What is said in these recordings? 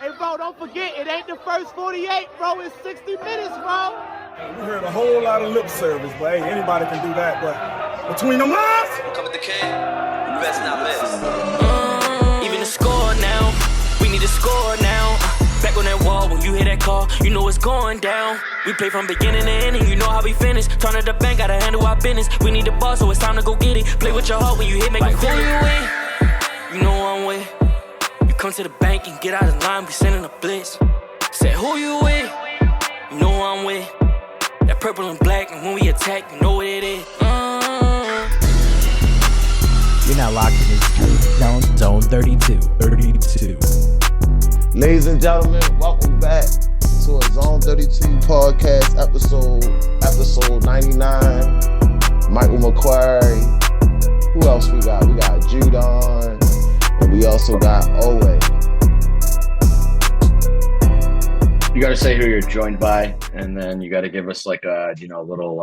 Hey, bro, don't forget, it ain't the first 48, bro. It's 60 minutes, bro. We heard a whole lot of lip service, but hey, anybody can do that. But between them lines, come with the kid, you best not miss. Even the score now, we need to score now. Back on that wall, when you hear that call, you know it's going down. We play from beginning to ending, you know how we finish. Turn to the bank, gotta handle our business. We need the ball, so it's time to go get it. Play with your heart when you hit, make like, it feel it. You with? You know I'm with. You come to the bank and get out of line, we sending a blitz. Say who you with? You know I'm with. That purple and black, and when we attack, you know what it is. You're not locked in Zone 32. Ladies and gentlemen, welcome back to a Zone 32 podcast episode 99. Michael McCrary. Who else we got? We got Judon, and we also got Owe. You got to say who you're joined by, and then you got to give us like a little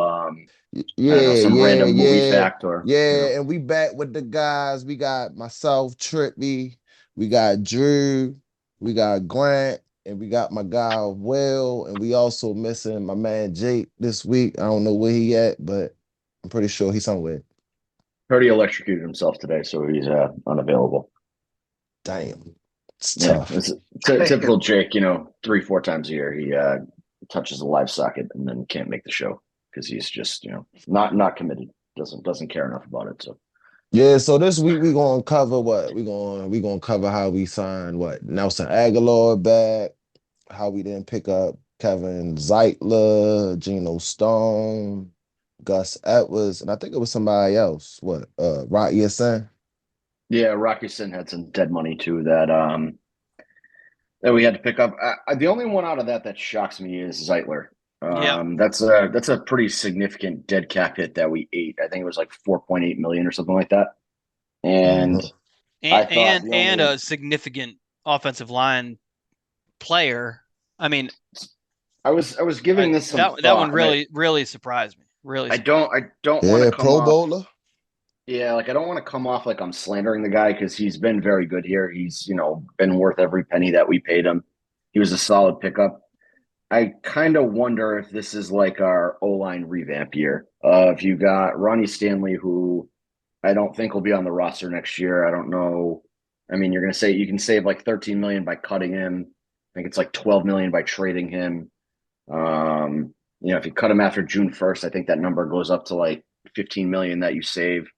random movie fact or And we back with the guys. We got myself, Trippy, we got Drew, we got Grant, and we got my guy Will, and we also missing my man Jake this week. I don't know where he at, but I'm pretty sure he's somewhere. Heard he electrocuted himself today, so he's unavailable. Damn. It's tough. tough. It's typical Jake, 3-4 times a year he touches a live socket and then can't make the show because he's just not committed. Doesn't care enough about it. So yeah, so this week we gonna cover what? We gonna cover how we signed Nelson Aguilar back, how we didn't pick up Kevin Zeitler, Geno Stone, Gus Edwards, and I think it was somebody else. Rocky Sin? Yeah, Rocky Sin had some dead money too that we had to pick up. The only one out of that shocks me is Zeitler. That's a pretty significant dead cap hit that we ate. I think it was like 4.8 million or something like that. And a significant offensive line player. I mean, I was giving this some that one really surprised me. I don't want to come Pro off, Bowler. Yeah, like I don't want to come off like I'm slandering the guy because he's been very good here. He's been worth every penny that we paid him. He was a solid pickup. I kind of wonder if this is like our O-line revamp year. If you got Ronnie Stanley, who I don't think will be on the roster next year. I don't know. I mean, you're going to say you can save like 13 million by cutting him. I think it's like 12 million by trading him. If you cut him after June 1st, I think that number goes up to like 15 million that you save.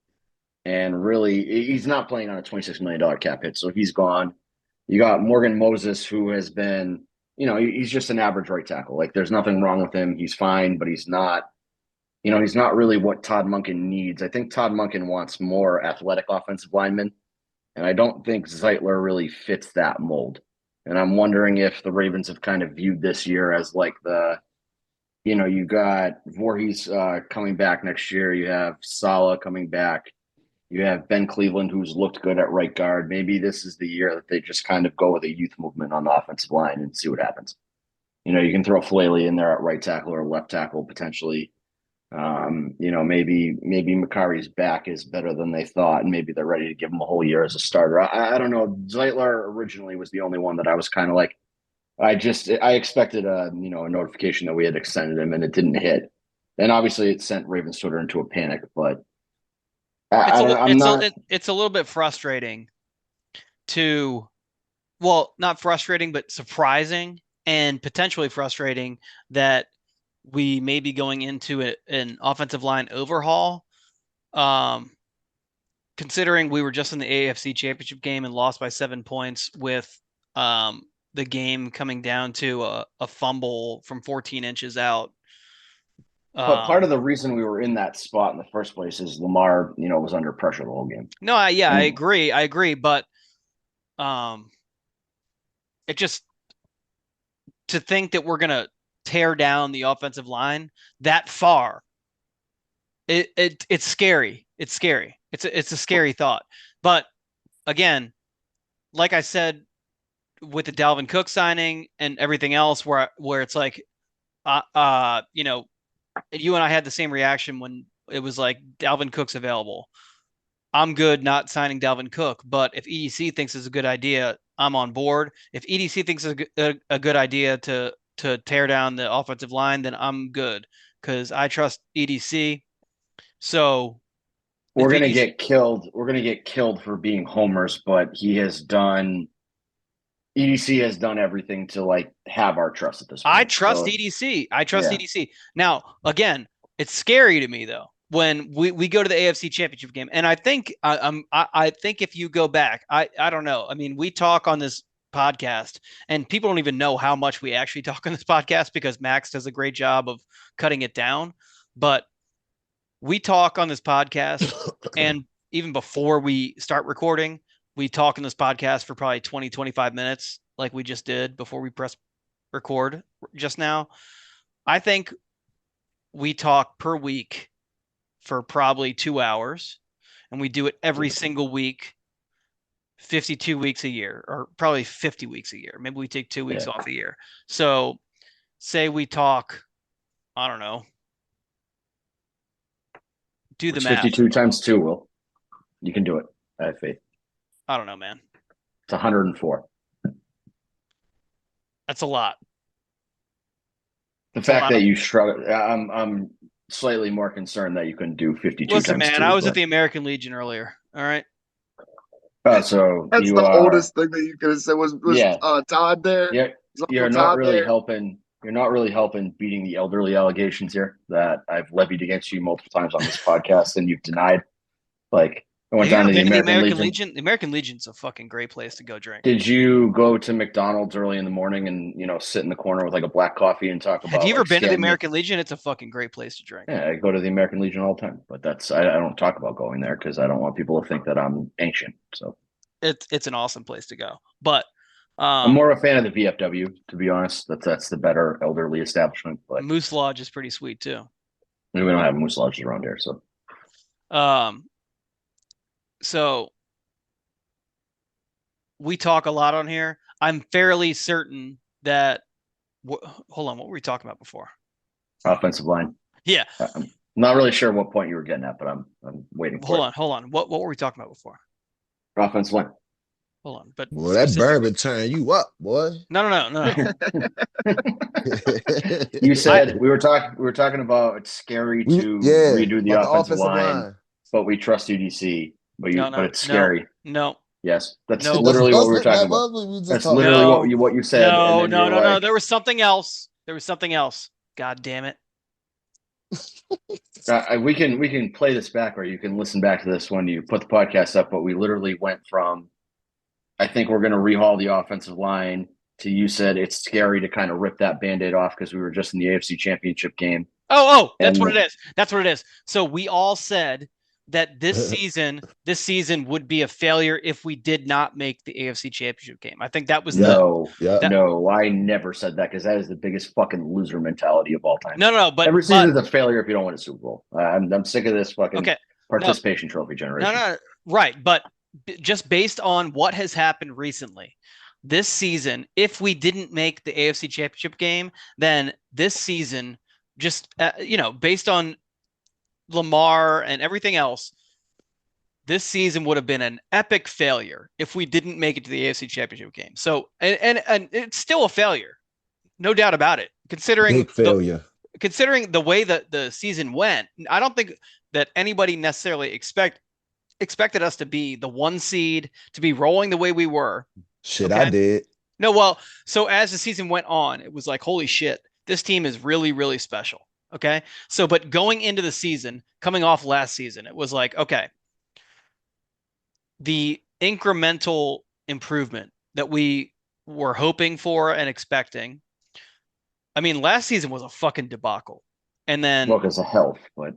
And really, he's not playing on a $26 million cap hit, so he's gone. You got Morgan Moses, who has been, he's just an average right tackle. Like, there's nothing wrong with him. He's fine, but he's not, he's not really what Todd Monken needs. I think Todd Monken wants more athletic offensive linemen, and I don't think Zeitler really fits that mold. And I'm wondering if the Ravens have kind of viewed this year as like you got Voorhees coming back next year. You have Saleh coming back. You have Ben Cleveland, who's looked good at right guard. Maybe this is the year that they just kind of go with a youth movement on the offensive line and see what happens. You can throw Flaley in there at right tackle or left tackle potentially. Maybe McCarry's back is better than they thought, and maybe they're ready to give him a whole year as a starter. I don't know. Zeitler originally was the only one that I was kind of like, I expected a notification that we had extended him, and it didn't hit. And obviously it sent Ravens Twitter into a panic, but it's a little bit frustrating not frustrating, but surprising and potentially frustrating that we may be going into an offensive line overhaul. Considering we were just in the AFC Championship game and lost by 7 points with the game coming down to a fumble from 14 inches out. But part of the reason we were in that spot in the first place is Lamar, was under pressure the whole game. No, I agree. But it just to think that we're going to tear down the offensive line that far, it's scary. It's scary. It's a scary thought. But again, like I said, with the Dalvin Cook signing and everything else, where it's like, you and I had the same reaction when it was like Dalvin Cook's available. I'm good not signing Dalvin Cook, but if EDC thinks it's a good idea I'm on board. If EDC thinks it's a good idea to tear down the offensive line, then I'm good because I trust EDC. So We're if gonna EDC get killed. We're gonna get killed for being homers, but EDC has done everything to like have our trust at this point. I trust So, EDC. I trust yeah. EDC. Now, again, it's scary to me though when we go to the AFC Championship game, and I think I think if you go back, I don't know. I mean, we talk on this podcast, and people don't even know how much we actually talk on this podcast because Max does a great job of cutting it down. But we talk on this podcast, and even before we start recording, we talk in this podcast for probably 20, 25 minutes, like we just did before we press record just now. I think we talk per week for probably 2 hours, and we do it every single week, 52 weeks a year, or probably 50 weeks a year. Maybe we take 2 weeks off a year. So say we talk, I don't know, do the math. 52 times 2, Will. You can do it. I have faith. I don't know, man. It's 104. That's a lot. The fact that you struggle, I'm slightly more concerned that you couldn't do 52 Listen, times man, 2, I was but- at the American Legion earlier. All right. So That's you the are, oldest thing that you could have said. Was Todd there? Yeah, Was Uncle you're not Todd really there? helping. You're not really helping beating the elderly allegations here that I've levied against you multiple times on this podcast, and you've denied. Like I went down to the American Legion. The American Legion's a fucking great place to go drink. Did you go to McDonald's early in the morning and sit in the corner with like a black coffee and talk about? Have you ever like, been to the scanning- American Legion? It's a fucking great place to drink. Yeah, I go to the American Legion all the time, but I don't talk about going there because I don't want people to think that I'm ancient. So It's an awesome place to go. But I'm more a fan of the VFW, to be honest. That's the better elderly establishment. But Moose Lodge is pretty sweet too. we don't have Moose Lodges around here, so So we talk a lot on here. I'm fairly certain that. Hold on, what were we talking about before? offensive line. Yeah. I'm not really sure what point you were getting at, but I'm waiting for it. Hold on. What were we talking about before? Offensive line. Hold on. But Well, that bourbon turn you up, boy. No. You said we were talking about it's scary to redo the like offensive line, but we trust UDC. But it's scary. No. Yes, that's No. literally what we were talking about. That's literally what you said. No. There was something else. God damn it. We can play this back, or you can listen back to this when you put the podcast up. But we literally went from, I think we're going to rehaul the offensive line, to you said it's scary to kind of rip that Band-Aid off because we were just in the AFC Championship game. That's what it is. So we all said that this season would be a failure if we did not make the AFC Championship game. I think that was no, I never said that because that is the biggest fucking loser mentality of all time. No, but every season is a failure if you don't win a Super Bowl. I'm sick of this fucking participation trophy generation. No, right, but just based on what has happened recently, this season, if we didn't make the AFC Championship game, then this season, just based on Lamar and everything else, this season would have been an epic failure if we didn't make it to the AFC Championship game. So, and it's still a failure, no doubt about it. Considering the way that the season went, I don't think that anybody necessarily expected us to be the 1 seed, to be rolling the way we were. Shit, okay? I did. No, well, so as the season went on, it was like, holy shit, this team is really, really special. Okay. So, but going into the season, coming off last season, it was like, okay, the incremental improvement that we were hoping for and expecting. I mean, last season was a fucking debacle. And then, well, because of health, but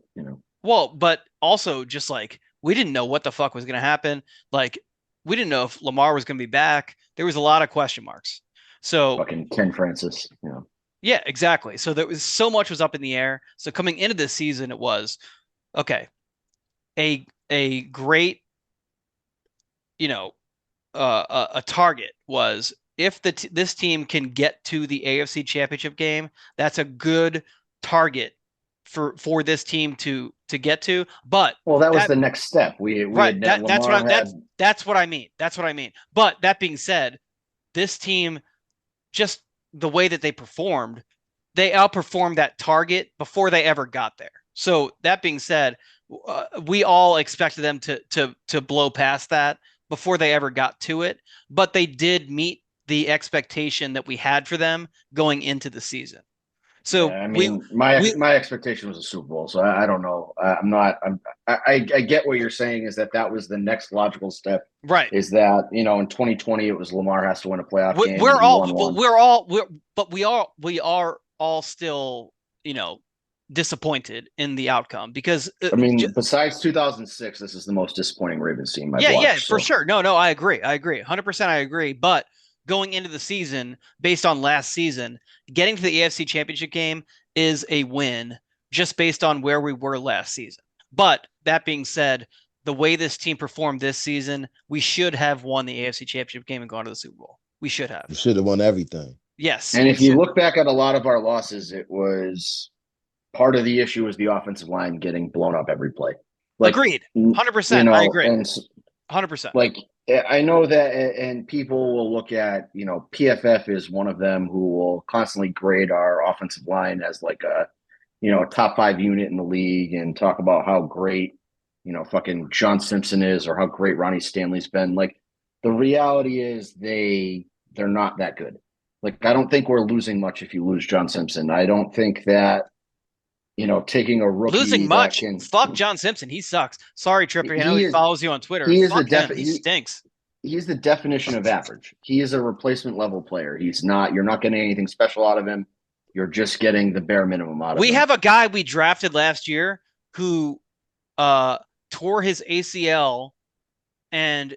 but also just like, we didn't know what the fuck was going to happen. Like, we didn't know if Lamar was going to be back. There was a lot of question marks. So fucking Ken Francis, Yeah, exactly. So there was so much was up in the air. So coming into this season, it was okay. A great, a target was if this team can get to the AFC Championship game, that's a good target for this team to get to. But that was the next step. That's what I mean. But that being said, this team, just the way that they performed, they outperformed that target before they ever got there. So that being said, we all expected them to blow past that before they ever got to it, but they did meet the expectation that we had for them going into the season. So yeah, I mean, my expectation was a Super Bowl, so I don't know. I get what you're saying is that was the next logical step. Right. Is that, in 2020 it was Lamar has to win a playoff game. We are all still, disappointed in the outcome because besides 2006, this is the most disappointing Ravens team I've watched. Yeah, for sure. No, I agree. 100% I agree. But going into the season, based on last season, getting to the AFC Championship game is a win just based on where we were last season. But that being said, the way this team performed this season, we should have won the AFC Championship game and gone to the Super Bowl. We should have. We should have won everything. Yes. And if you look back at a lot of our losses, it was part of the issue was the offensive line getting blown up every play. Agreed. 100%. I agree. 100%. Like, I know that, and people will look at, PFF is one of them who will constantly grade our offensive line as like a top 5 unit in the league and talk about how great, fucking John Simpson is or how great Ronnie Stanley's been. Like, the reality is they're not that good. Like, I don't think we're losing much if you lose John Simpson. I don't think that, taking a rookie losing much. Fuck John Simpson. He sucks. Sorry, Tripper. I know he follows you on Twitter. He stinks. He's the definition of average. He is a replacement level player. You're not getting anything special out of him. You're just getting the bare minimum out of him. We have a guy we drafted last year who tore his ACL and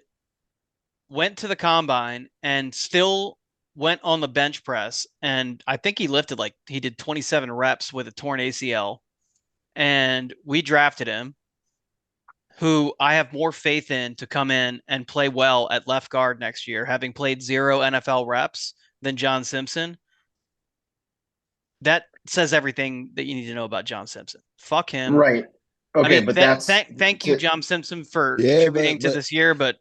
went to the combine and still went on the bench press. And I think he did 27 reps with a torn ACL. And we drafted him, who I have more faith in to come in and play well at left guard next year, having played 0 NFL reps than John Simpson. That says everything that you need to know about John Simpson. Fuck him. Right. Okay, but thank you, John Simpson, for contributing to this year. But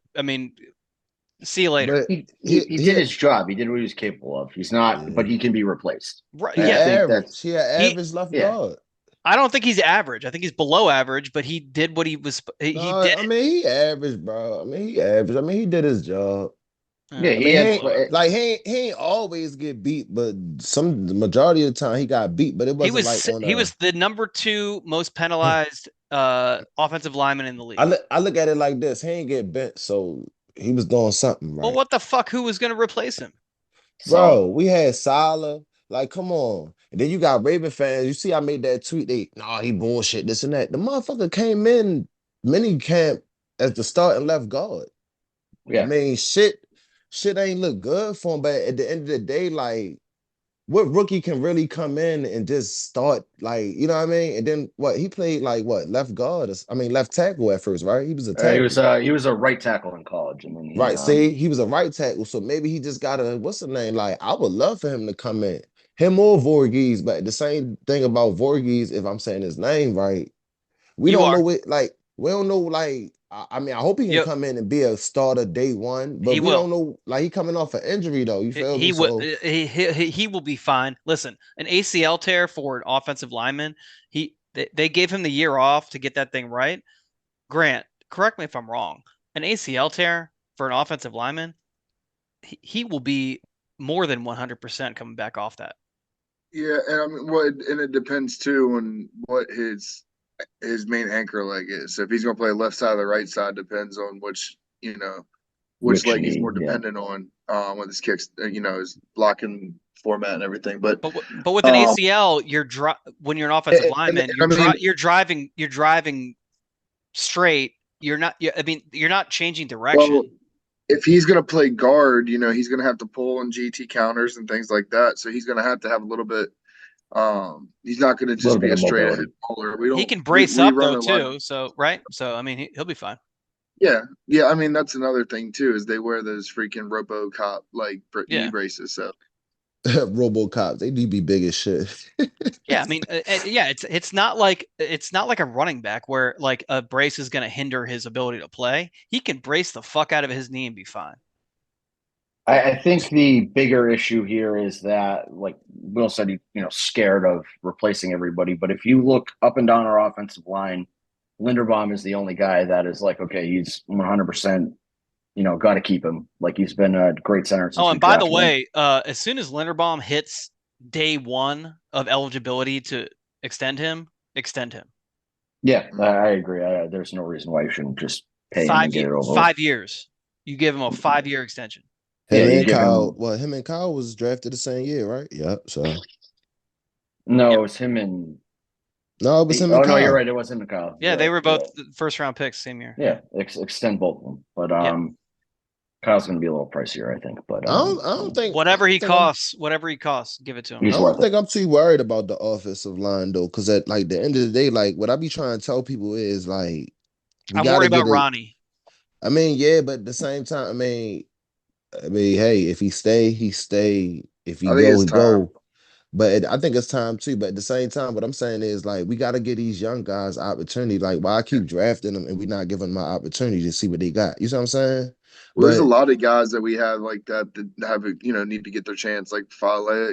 see you later. He did his job. He did what he was capable of. He's not, but he can be replaced. Right. Average left guard. I don't think he's average. I think he's below average, but he did what he was. He did. He average, bro. He average. He did his job. Yeah, he ain't always get beat, but the majority of the time he got beat. But it wasn't he was the number 2 most penalized offensive lineman in the league. I look at it like this: he ain't get bent, so he was doing something right. Well, what the fuck? Who was going to replace him? Bro, we had Salah. Like, come on. And then you got Raven fans. You see, I made that tweet. He bullshit, this and that. The motherfucker came in mini camp as the starting left guard. Yeah. Shit ain't look good for him. But at the end of the day, like, what rookie can really come in and just start, like, you know what I mean? And then he played left guard. Left tackle at first, right? He was a tackle. He was a right tackle in college, and then he was a right tackle. So maybe he just got what's the name? Like, I would love for him to come in. Him or Voorhees, but the same thing about Voorhees, if I'm saying his name right, we don't know it. Like, we don't know. Like, I hope he can come in and be a starter day one, but we don't know. Like, he coming off an injury though. You feel me? He will be fine. Listen, an ACL tear for an offensive lineman. They gave him the year off to get that thing right. Grant, correct me if I'm wrong. An ACL tear for an offensive lineman, he will be more than 100% coming back off that. Yeah, and and it depends too on what his main anchor leg is. So if he's going to play left side or the right side, depends on which leg he's more dependent on with his kicks. His blocking format and everything. But with an ACL, when you're an offensive lineman, you're driving straight. You're not changing direction. Well, if he's going to play guard, he's going to have to pull on GT counters and things like that. So he's going to have a little bit. He's not going to just be a straight ahead bowler. He can brace up though too. So right. So he'll be fine. Yeah. That's another thing too, is they wear those freaking RoboCop knee braces. So RoboCops, they do be big as shit. Yeah, it's not like a running back where like a brace is going to hinder his ability to play. He can brace the fuck out of his knee and be fine. I think the bigger issue here is that, like Will said, scared of replacing everybody. But if you look up and down our offensive line, Linderbaum is the only guy that is like, okay, he's 100%, got to keep him. Like, he's been a great center since Oh, we and by the drafted him. way, as soon as Linderbaum hits day one of eligibility to extend him. Yeah, I agree. There's no reason why you shouldn't just pay him and get it over. 5 years. You give him a 5-year extension. Him Yeah, and Kyle. Well, him and Kyle was drafted the same year, right? Yep. So no, it was him and. no, it was him and Kyle. No, you're right. It was him and Kyle. Yeah, You're they right. were both first round picks same year. Yeah, extend both of them. But Kyle's going to be a little pricier, I think. But I don't think whatever he costs, give it to him. He's I worth don't think it. I'm too worried about the offensive line though, because at like the end of the day, like what I be trying to tell people is like I'm worried about Ronnie. I mean, yeah, but at the same time, I mean, hey, if he stay, he stay. If he go, he go. But I think it's time too. But at the same time, what I'm saying is like we got to give these young guys opportunity. Like, why I keep drafting them and we not giving them my opportunity to see what they got. You see what I'm saying? Well, there's a lot of guys that we have like that have need to get their chance, like Fale.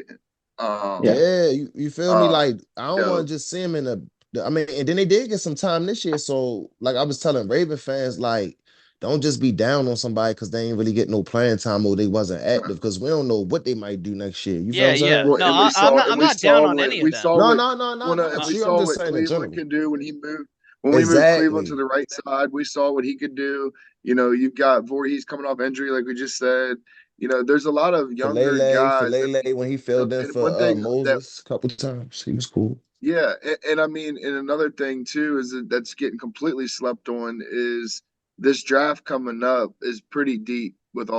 Yeah, you feel me? Like I don't want to just see him in a. I mean, and then they did get some time this year. So like I was telling Raven fans, like don't just be down on somebody because they ain't really get no playing time or they wasn't active because we don't know what they might do next year. You feel what I'm saying? Well, no, I'm not down on any of that. No. We saw what Cleveland can do when he moved. When we moved Cleveland to the right side, we saw what he could do. You've got Voorhees coming off injury, like we just said. There's a lot of younger guys. When he filled in for Moses a couple times, he was cool. Yeah, and I mean, and another thing too is that's getting completely slept on is this draft coming up is pretty deep with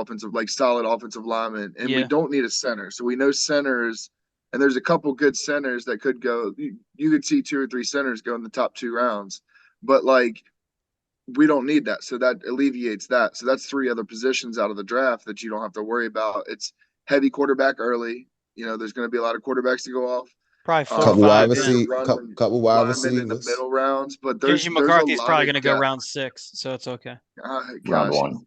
solid offensive linemen, and we don't need a center. So we know centers, and there's a couple good centers that could go. You could see 2 or 3 centers go in the top 2 rounds, but like we don't need that. So that alleviates that. So that's 3 other positions out of the draft that you don't have to worry about. It's heavy quarterback early. There's going to be a lot of quarterbacks to go off. Probably 4 couple or 5. Couple wide receivers in the middle rounds, but JJ McCarthy's probably going to go round 6, so it's okay. Round 1.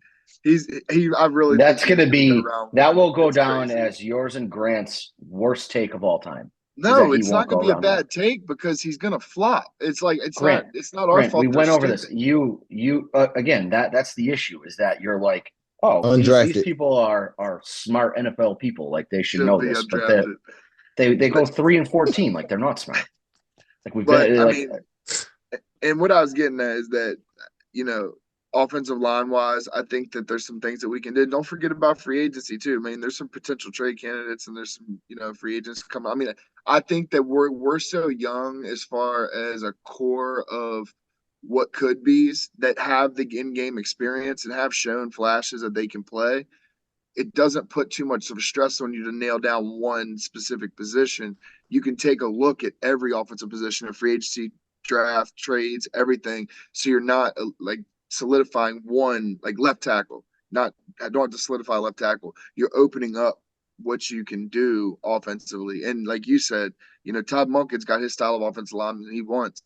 I really. That's going to be that will go down as yours and Grant's worst take of all time. No, it's not going to be a bad take because he's going to flop. It's like it's not our fault. We went over this. You again. That's the issue is that you're like, oh, these people are smart NFL people. Like they should know this, but they go 3-14 like they're not smart. And what I was getting at is that offensive line wise, I think that there's some things that we can do. Don't forget about free agency too. I mean, there's some potential trade candidates and there's some free agents coming. I mean, I think that we're so young as far as a core of what could be's that have the in-game experience and have shown flashes that they can play. It doesn't put too much of a stress on you to nail down one specific position. You can take a look at every offensive position in free agency, draft, trades, everything. So you're not like solidifying one, like left tackle. I don't have to solidify left tackle. You're opening up what you can do offensively. And like you said, Todd Monken's got his style of offensive line that he wants.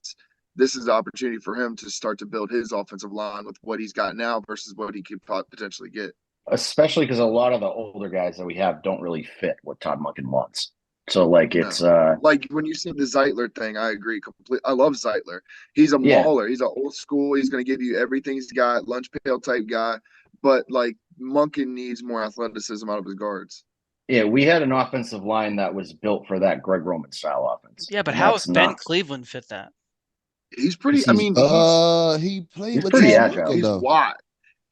This is the opportunity for him to start to build his offensive line with what he's got now versus what he could potentially get. Especially because a lot of the older guys that we have don't really fit what Todd Monken wants. So it's like when you said the Zeitler thing, I agree completely. I love Zeitler. He's a mauler. He's an old school. He's going to give you everything he's got, lunch pail type guy. But like Monken needs more athleticism out of his guards. Yeah, we had an offensive line that was built for that Greg Roman style offense. Yeah, but how does Ben Cleveland fit that? He's pretty. I mean, he played with pretty agile. He's wide,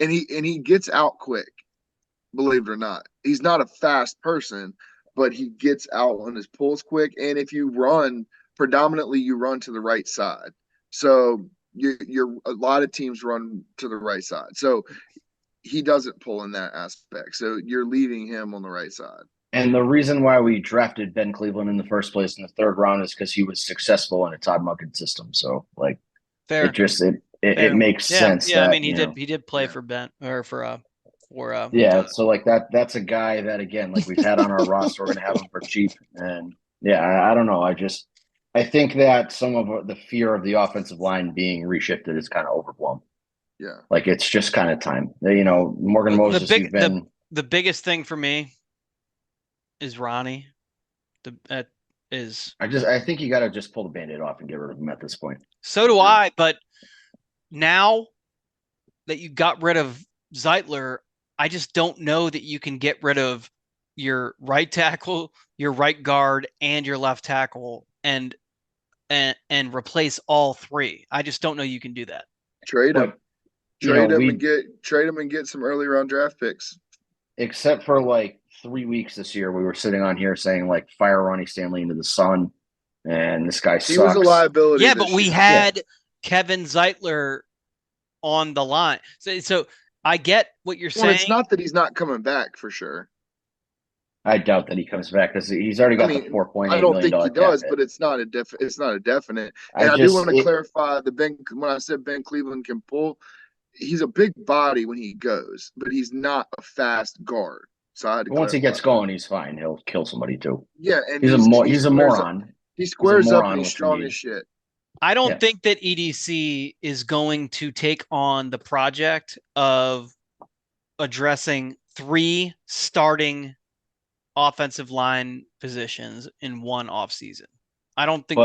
and he gets out quick. Believe it or not, he's not a fast person, but he gets out on his pulls quick. And if you run, predominantly you run to the right side. So you're a lot of teams run to the right side. So he doesn't pull in that aspect. So you're leaving him on the right side. And the reason why we drafted Ben Cleveland in the first place in the 3rd round is because he was successful in a Todd Monken system. So fair. It makes sense. Yeah, I mean he did play for Ben or for so that's a guy that again we've had on our roster. We're gonna have him for cheap, and I don't know. I think that some of the fear of the offensive line being reshifted is kind of overblown. Yeah, it's just kind of time. Morgan Moses. the biggest thing for me is Ronnie. I think you got to just pull the Band-Aid off and get rid of him at this point. So do I, but now that you got rid of Zeitler, I just don't know that you can get rid of your right tackle, your right guard, and your left tackle and replace all three. I just don't know you can do that. Trade him and get some early round draft picks. Except for like 3 weeks this year, we were sitting on here saying like fire Ronnie Stanley into the sun, and this guy sucks. He was a liability. Yeah, but we had Kevin Zeitler on the line, so I get what you're saying. It's not that he's not coming back for sure. I doubt that he comes back because he's already got the $4.8 million. I don't think he does, but it's not a definite. And I do want to clarify when I said Ben Cleveland can pull. He's a big body when he goes, but he's not a fast guard. So once he gets going, he's fine. He'll kill somebody too. Yeah, and he's a moron. He squares up and he's strong as shit. I don't think that EDC is going to take on the project of addressing 3 starting offensive line positions in one offseason. I don't think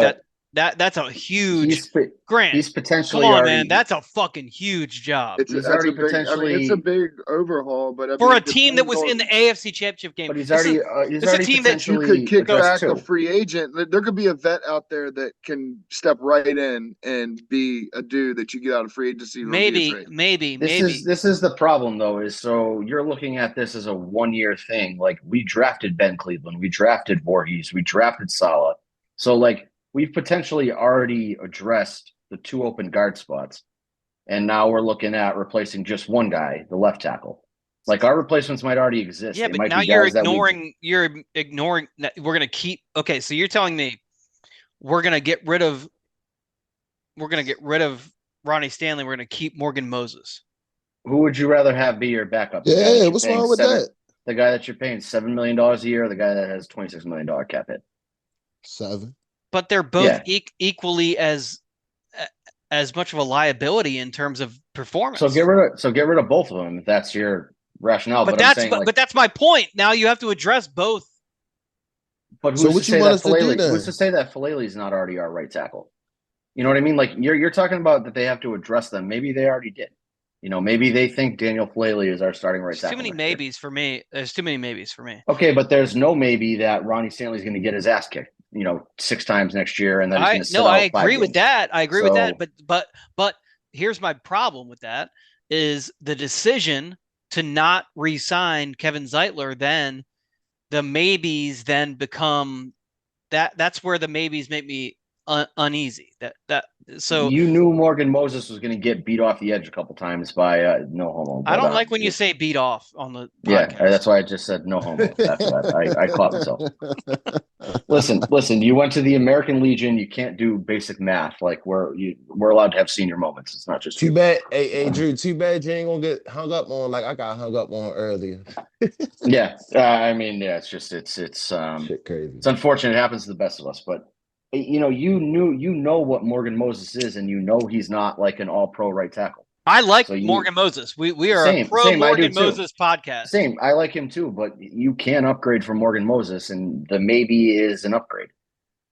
that's a huge grant. He's potentially come on, man. That's a fucking huge job. It's a big overhaul, but for a team that was in the AFC Championship game. But he's a team that you could kick back a free agent. There could be a vet out there that can step right in and be a dude that you get out of free agency. Maybe. This is the problem though. Is so you're looking at this as a 1-year thing. Like we drafted Ben Cleveland, we drafted Voorhees, we drafted Saleh. So like. We've potentially already addressed the 2 open guard spots, and now we're looking at replacing just one guy, the left tackle. Like our replacements might already exist. Yeah, but now you're ignoring. We're gonna keep. Okay, so you're telling me we're gonna get rid of Ronnie Stanley. We're gonna keep Morgan Moses. Who would you rather have be your backup? Yeah, what's wrong with that? The guy that you're paying $7 million a year, or the guy that has $26 million cap hit. 7. But they're both equally as much of a liability in terms of performance. So get rid of both of them if that's your rationale. But that's my point. Now you have to address both. But who's to say that Falele is not already our right tackle? You know what I mean? Like you're talking about that they have to address them. Maybe they already did. You know, maybe they think Daniel Falele is our starting right tackle. Too many maybes for me. There's too many maybes for me. Okay, but there's no maybe that Ronnie Stanley's going to get his ass kicked. 6 times next year, and then he's going to sit out 5 games. I agree with that. But here's my problem with that is the decision to not re-sign Kevin Zeitler. Then the maybes then become that's where the maybes make me uneasy. So you knew Morgan Moses was going to get beat off the edge a couple times by no homo. I don't like when you say beat off on the podcast. Yeah, that's why I just said no homo. After that, I caught myself. Listen. You went to the American Legion. You can't do basic math. Like we're allowed to have senior moments. It's not just too bad. Hey, Drew. Too bad you ain't gonna get hung up on like I got hung up on earlier. It's just it's shit crazy. It's unfortunate. It happens to the best of us, but. You know what Morgan Moses is, and he's not like an all-pro right tackle. I like Morgan Moses. We are a pro Morgan Moses podcast. Same, I like him too, but you can upgrade from Morgan Moses, and the maybe is an upgrade.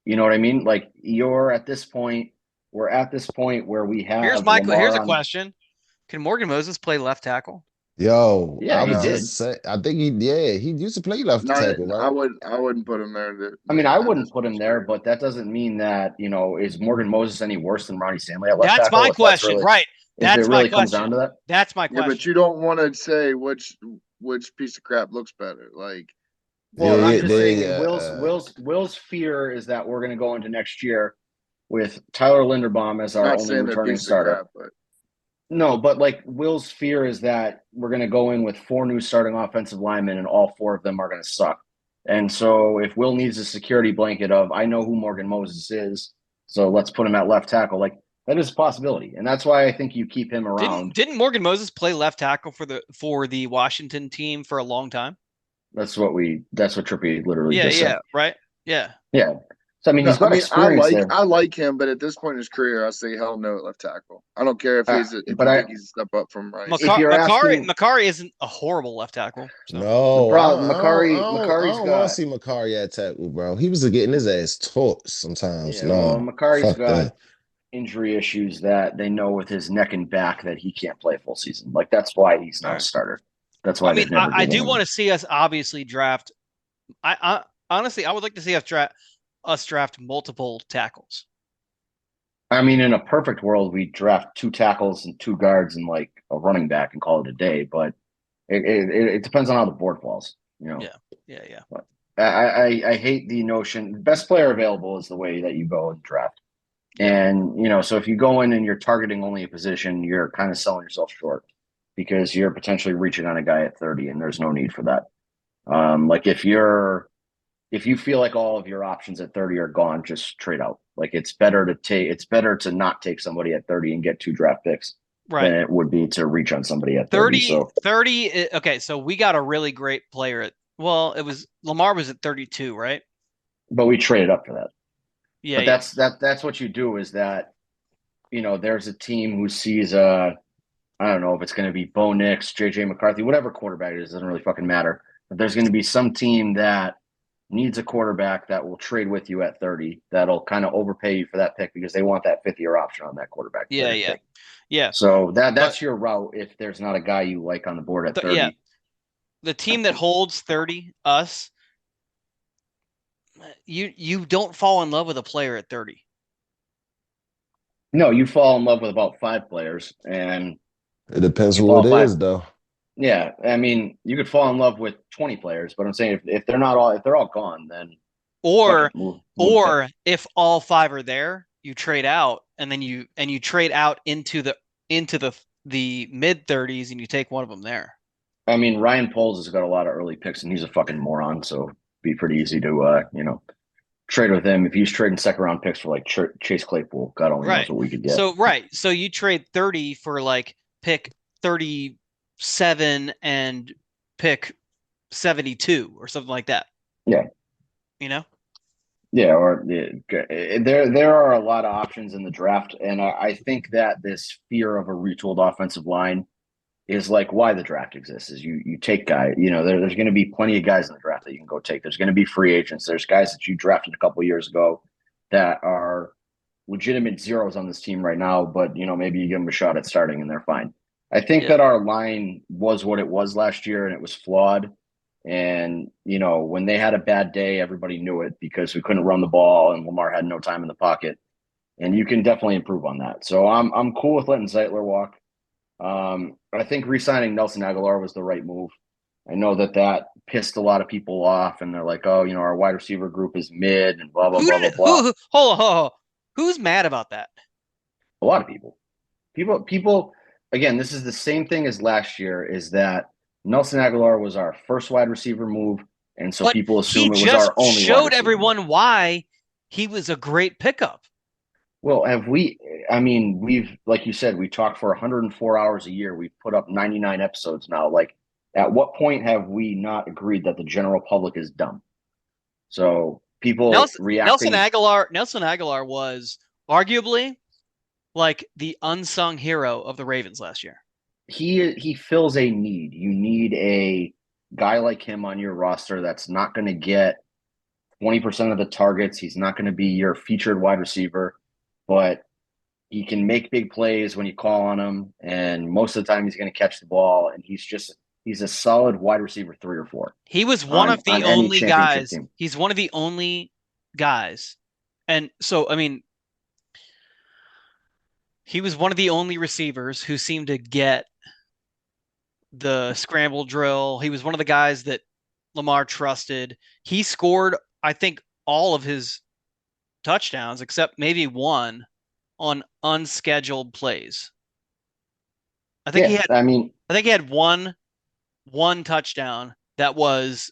You know what I mean? Like we're at this point where we have. Here's Michael. Here's a question: can Morgan Moses play left tackle? Yo, yeah, he did. I think he used to play left tackle. Right? I wouldn't put him there. I wouldn't put him there, but that doesn't mean that is Morgan Moses any worse than Ronnie Stanley at left tackle? That's my question, right? That's my question. Comes down to that? That's my question. Yeah, but you don't want to say which piece of crap looks better. Like, I'm just saying, Will's fear is that we're going to go into next year with Tyler Linderbaum as our only returning starter. No, but like Will's fear is that we're going to go in with 4 new starting offensive linemen and all 4 of them are going to suck. And so if Will needs a security blanket of, I know who Morgan Moses is, so let's put him at left tackle, like that is a possibility. And that's why I think you keep him around. Didn't Morgan Moses play left tackle for the Washington team for a long time? That's what Trippy literally just said. Right? Yeah. Yeah. So I mean, No, he's got experience there. I like him, but at this point in his career, I say hell no at left tackle. I don't care if if but you think he's a step up from right. If you're asking- McCrary isn't a horrible left tackle. So. No, The problem, I McCarry's don't got. want to see McCarry at tackle, bro. He was getting his ass taught sometimes. Yeah, No, well, McCarry's fuck got that. injury issues that they know with his neck and back that he can't play a full season. Like that's why he's not a starter. That's why I mean, they've never. I do want to see us obviously draft. I honestly, I would like to see us draft multiple tackles. I mean, in a perfect world, we draft 2 tackles and 2 guards and like a running back and call it a day. But it depends on how the board falls. You know. Yeah. But I hate the notion. Best player available is the way that you go and draft. And so if you go in and you're targeting only a position, you're kind of selling yourself short because you're potentially reaching on a guy at 30, and there's no need for that. Like if you feel like all of your options at 30 are gone, just trade out. Like it's better to not take somebody at 30 and get 2 draft picks than it would be to reach on somebody at 30. 30. Okay, so we got a really great player Lamar was at 32, right? But we traded up for that. Yeah. But that's what you do is that, there's a team who sees I don't know if it's going to be Bo Nix, JJ McCarthy, whatever quarterback it is, doesn't really fucking matter. But there's going to be some team that needs a quarterback that will trade with you at 30 that'll kind of overpay you for that pick because they want that 5th-year option on that quarterback. Yeah. So that's your route if there's not a guy you like on the board at 30. Yeah. The team that holds 30, us, you don't fall in love with a player at 30. No, you fall in love with about 5 players, and it depends who it is, though. Yeah, I mean, you could fall in love with 20 players, but I'm saying if they're all gone, then or if all 5 are there, you trade out, and then you trade out into the mid 30s, and you take one of them there. I mean, Ryan Poles has got a lot of early picks, and he's a fucking moron, so it'd be pretty easy to trade with him. If he's trading 2nd-round picks for like Chase Claypool, God only knows what we could get. So you trade 30 for like pick 37 and pick 72 or something like that. Yeah. Yeah, or there are a lot of options in the draft, and I think that this fear of a retooled offensive line is like why the draft exists. Is you take guys, there's going to be plenty of guys in the draft that you can go take. There's going to be free agents. There's guys that you drafted a couple of years ago that are legitimate zeros on this team right now, but maybe you give them a shot at starting and they're fine. I think that our line was what it was last year, and it was flawed. And, when they had a bad day, everybody knew it because we couldn't run the ball and Lamar had no time in the pocket. And you can definitely improve on that. So I'm cool with letting Zeitler walk. I think re-signing Nelson Aguilar was the right move. I know that pissed a lot of people off, and they're like, oh, our wide receiver group is mid and blah, blah, blah, blah. Hold on. Who's mad about that? A lot of people. People, again, this is the same thing as last year, is that Nelson Aguilar was our first wide receiver move, and so people assume it was our only. He showed everyone why he was a great pickup. Well, we've, like you said, we talked for 104 hours a year. We've put up 99 episodes now. Like, at what point have we not agreed that the general public is dumb? So people reacting. Nelson Aguilar was arguably like the unsung hero of the Ravens last year. He fills a need. You need a guy like him on your roster that's not going to get 20% of the targets. He's not going to be your featured wide receiver, but he can make big plays when you call on him. And most of the time he's going to catch the ball. And he's a solid wide receiver 3 or 4. He was one of the only guys. He's one of the only guys. And so, I mean, he was one of the only receivers who seemed to get the scramble drill. He was one of the guys that Lamar trusted. He scored, I think, all of his touchdowns except maybe one on unscheduled plays. I think he had one touchdown that was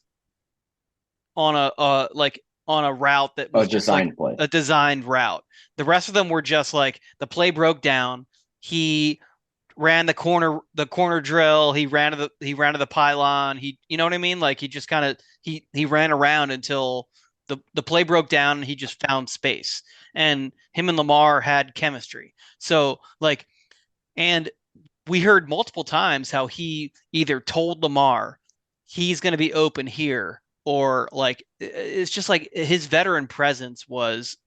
on a route that was just like a designed route. The rest of them were just like the play broke down. He ran the corner drill. He ran to the pylon. You know what I mean? Like he just kind of he ran around until the play broke down and he just found space. And him and Lamar had chemistry. So like, and we heard multiple times how he either told Lamar he's going to be open here, or like it's just like his veteran presence was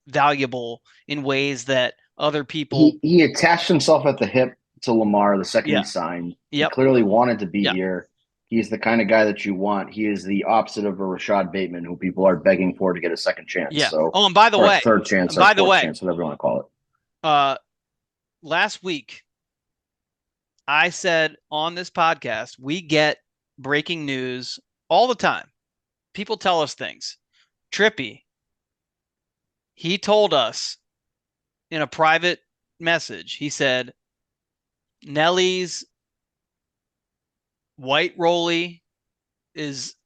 valuable in ways that other people. He attached himself at the hip to Lamar the second Yeah. he signed. Yep. He clearly wanted to be Yep. here. He's the kind of guy that you want. He is the opposite of a Rashad Bateman, who people are begging for to get a second chance. Yeah. So, Oh, and by the or a way, third chance, or by the fourth way, chance, whatever you want to call it. Last week I said on this podcast, we get breaking news all the time. People tell us things. Trippy, he told us in a private message, he said, Nelly's white rollie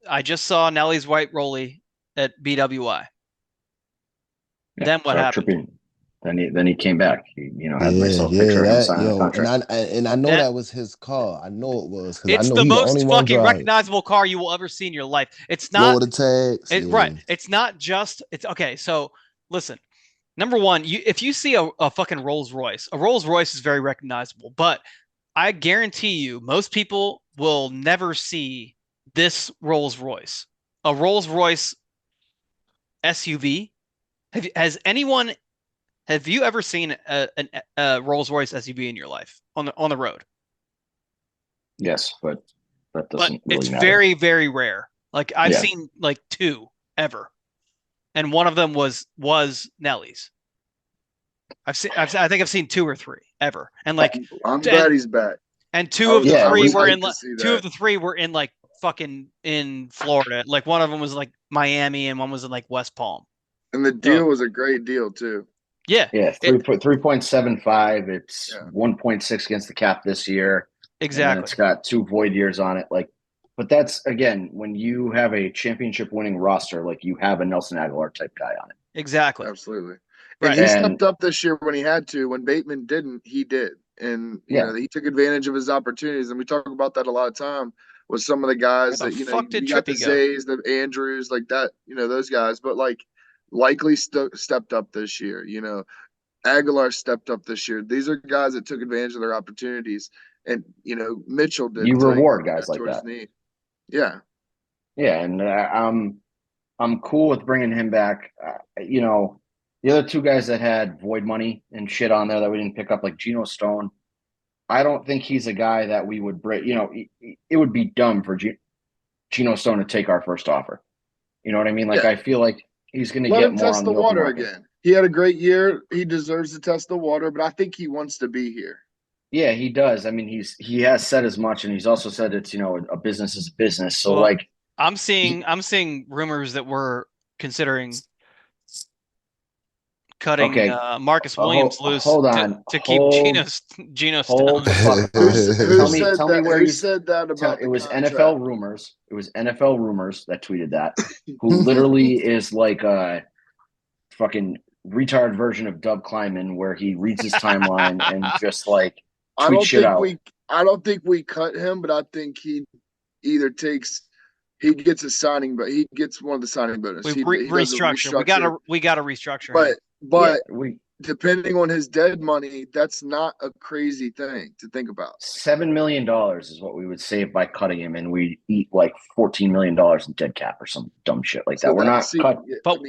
I just saw Nelly's white rollie at BWI. Yeah, Then what happened? Trippy, then he came back. He, had a nice little picture of him signing the contract. And I know that was his car. I know it was, because I It's know the he's most the only one fucking driving. recognizable car you will ever see in your life. It's not Lower the tags. right. It's not just it's okay. So listen, number one, if you see a fucking Rolls Royce is very recognizable, but I guarantee you most people will never see this Rolls Royce. A Rolls Royce SUV. Have you ever seen a Rolls Royce SUV in your life on the road? Yes, but that doesn't really it's matter. very, very rare. Like I've seen like 2 ever. And one of them was Nelly's. I think I've seen 2 or 3 ever. And like I'm glad he's back. And 2 of the 3 were in like 2 of the 3 were in like fucking in Florida. Like one of them was like Miami and one was in like West Palm. And the deal was a great deal too. Yeah. Yeah, 3.75. It's 1.6 against the cap this year. Exactly. It's got 2 void years on it. Like, but that's again when you have a championship winning roster, like you have a Nelson Aguilar type guy on it. Exactly. Absolutely. Right. And he stepped up this year when he had to. When Bateman didn't, he did. And you know, he took advantage of his opportunities. And we talk about that a lot of time with some of the guys that you got the Zays, the Andrews, like that, those guys. But like Likely stepped up this year. Aguilar stepped up this year. These are guys that took advantage of their opportunities. And Mitchell did. You reward guys like that. Yeah. Yeah, and I'm cool with bringing him back. The other 2 guys that had void money and shit on there that we didn't pick up, like Geno Stone, I don't think he's a guy that we would break. It would be dumb for Geno Stone to take our first offer. You know what I mean? Like, I feel like he's going to get more test on the the water market. again. He had a great year. He deserves to test the water, but I think he wants to be here. Yeah, he does. I mean, he has said as much, and he's also said it's a business is a business. So like, I'm seeing rumors that we're considering cutting Marcus Williams loose to keep Geno Stone. Tell me where you said that about it was contract. NFL rumors. It was NFL rumors that tweeted that. Who literally is like a fucking retard version of Doug Kleiman, where he reads his timeline and just like tweets shit out. I don't think we cut him, but I think he either he gets a signing, but he gets one of the signing bonus. He restructure. We got to restructure. But depending on his dead money, that's not a crazy thing to think about. $7 million is what we would save by cutting him, and we eat like $14 million in dead cap or some dumb shit like that. We're not cutting. But a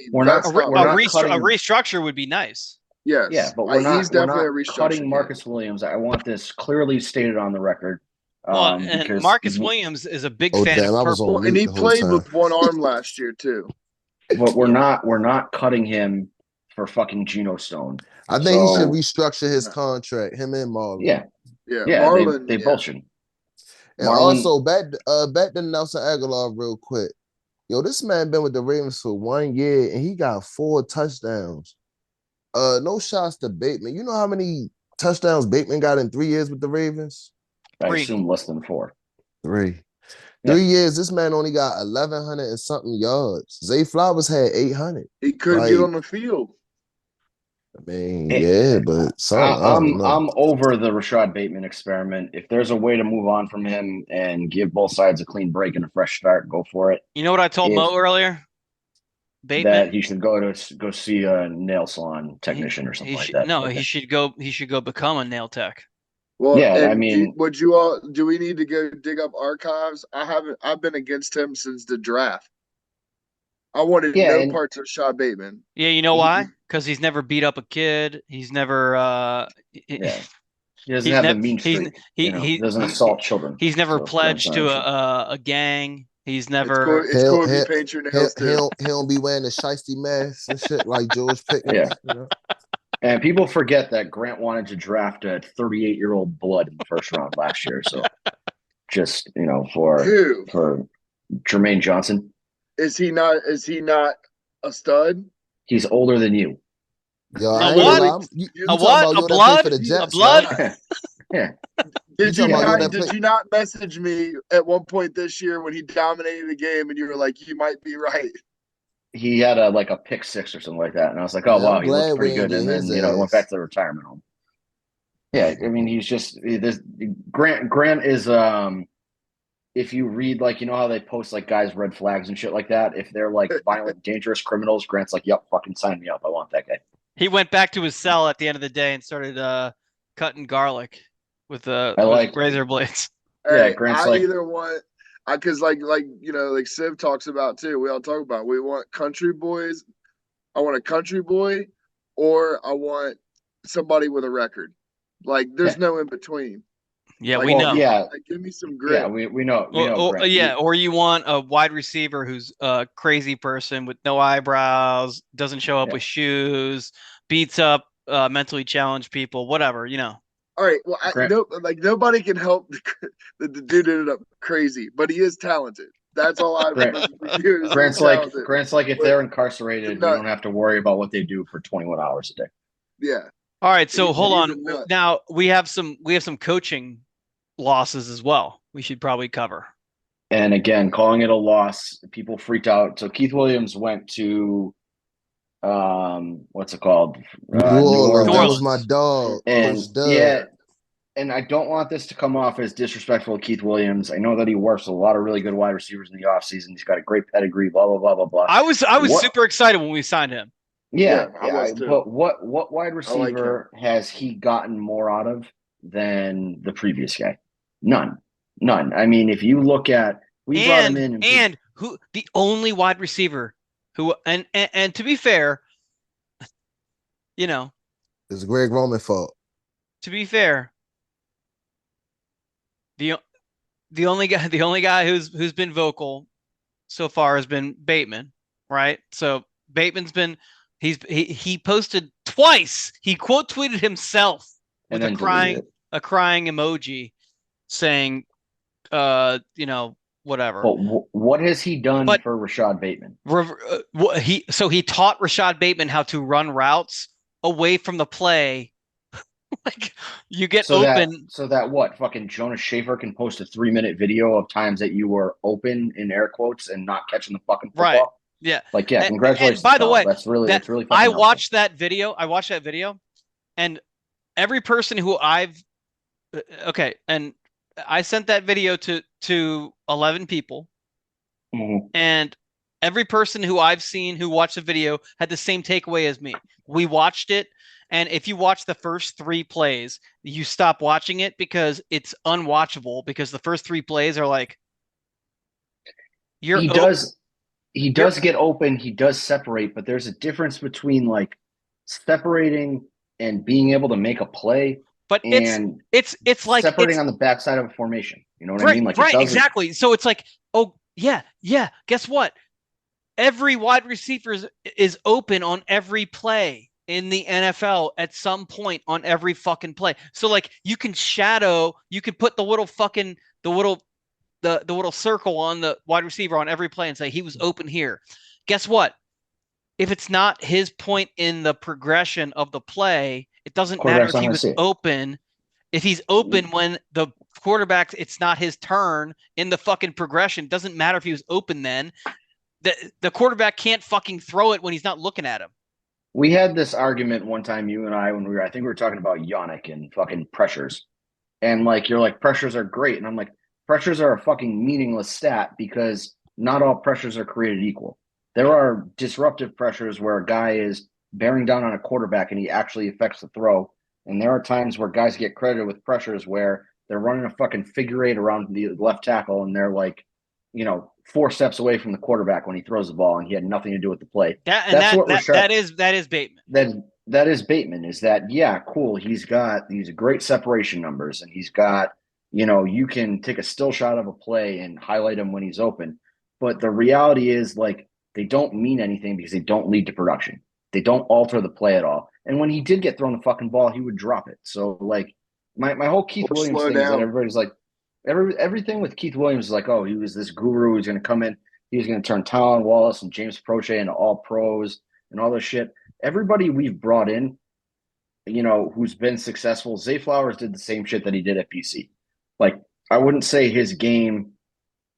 restructure would be nice. Yes. Yeah, but he's definitely cutting Marcus Williams. I want this clearly stated on the record. And Marcus Williams is a big fan of purple, and he played with one arm last year too. But we're not cutting him for fucking Geno Stone. I think he should restructure his contract. Him and Marlon. Yeah. Marlon, they both should. And also back to Nelson Aguilar real quick. Yo, this man been with the Ravens for 1 year and he got 4 touchdowns. No shots to Bateman. You know how many touchdowns Bateman got in 3 years with the Ravens? I assume less than 4. 3. 3 years, this man only got 1,100 and something yards. Zay Flowers had 800. He couldn't get on the field. I mean, but I'm over the Rashad Bateman experiment. If there's a way to move on from him and give both sides a clean break and a fresh start, go for it. You know what I told Mo earlier? Bateman. that he should go see a nail salon technician or something like that. No, he should go become a nail tech. Well, Yeah, and I mean, would you all? Do we need to go dig up archives? I've been against him since the draft. I wanted no parts of Rashad Bateman. Yeah, you know why? Because he's never beat up a kid. He's never. He doesn't have the mean streak. He doesn't assault children. He's never pledged to a gang. He's never. It's cool if you paint your nails too. He don't be wearing the shiesty mask and shit like George Pickens. Yeah. You know? And people forget that Grant wanted to draft a 38-year-old blood in the first round last year. So just, for Jermaine Johnson. Is he not a stud? He's older than you. Yo, A what? A what? A blood? For the Jets, a blood? Right? Yeah. Did you not message me at one point this year when he dominated the game and you were like, you might be right? He had a pick six or something like that. And I was like, oh, wow, he looks pretty good. And then, went back to the retirement home. Yeah, I mean, he's just – Grant is if you read, how they post, guys' red flags and shit like that, if they're, violent, dangerous criminals, Grant's like, yep, fucking sign me up. I want that guy. He went back to his cell at the end of the day and started cutting garlic with razor blades. Hey, Grant's either want – because like Civ talks about too, we all talk about, we want country boys. I want a country boy, or I want somebody with a record. There's no in between. Yeah, we know. Yeah, give me some grit. Yeah, we know. Or you want a wide receiver who's a crazy person with no eyebrows, doesn't show up with shoes, beats up mentally challenged people, whatever. All right. Well, nobody can help the dude ended up crazy, but he is talented. That's all I do. Grant's like if they're incarcerated, we don't have to worry about what they do for 21 hours a day. Yeah. All right. So hold on. Now we have some coaching losses as well. We should probably cover. And again, calling it a loss, people freaked out. So Keith Williams went to what's it called? New Orleans. That was my dog. And I don't want this to come off as disrespectful to Keith Williams. I know that he works with a lot of really good wide receivers in the offseason. He's got a great pedigree, blah, blah, blah, blah, blah. I was super excited when we signed him. Yeah, but what wide receiver has he gotten more out of than the previous guy? None. I mean, if you look at brought him in and who the only wide receiver who and to be fair, it's Greg Roman fault. To be fair, the only guy who's been vocal so far has been Bateman, right? So Bateman's been he posted twice. He quote tweeted himself with a crying emoji saying whatever. But what has he done for Rashad Bateman? He taught Rashad Bateman how to run routes away from the play. You get open. So that what? Fucking Jonas Schaefer can post a 3-minute video of times that you were open in air quotes and not catching the fucking football. Right. Yeah. Congratulations. And by the way, that's really fucking I awesome. watched that video, and every person who and I sent that video to 11 people, and every person who I've seen who watched the video had the same takeaway as me. We watched it, and if you watch the first 3 plays, you stop watching it because it's unwatchable, because the first 3 plays are like he does get open, he does separate, but there's a difference between separating and being able to make a play. But it's like separating on the backside of a formation. You know what I mean? Right, exactly. So it's like, oh yeah. Guess what? Every wide receiver is open on every play in the NFL at some point on every fucking play. So you can put the little circle on the wide receiver on every play and say he was open here. Guess what? If it's not his point in the progression of the play, it doesn't matter if he was open. If he's open when the quarterback, it's not his turn in the fucking progression. It doesn't matter if he was open then. The quarterback can't fucking throw it when he's not looking at him. We had this argument one time, you and I, when I think we were talking about Yannick and fucking pressures. And you're like, pressures are great. And I'm like, pressures are a fucking meaningless stat because not all pressures are created equal. There are disruptive pressures where a guy is bearing down on a quarterback and he actually affects the throw. And there are times where guys get credited with pressures where they're running a fucking figure eight around the left tackle and they're like, 4 steps away from the quarterback when he throws the ball and he had nothing to do with the play. That is Bateman. That is Bateman. Is that, yeah, cool. He's got these great separation numbers and he's got, you can take a still shot of a play and highlight him when he's open. But the reality is, like, they don't mean anything because they don't lead to production. They don't alter the play at all. And when he did get thrown the fucking ball, he would drop it. So, like, my whole Keith Williams thing is that everybody's like, everything with Keith Williams is like, oh, he was this guru who's going to come in. He was going to turn Talon Wallace and James Prochet into all pros and all this shit. Everybody we've brought in, who's been successful, Zay Flowers did the same shit that he did at BC. Like, I wouldn't say his game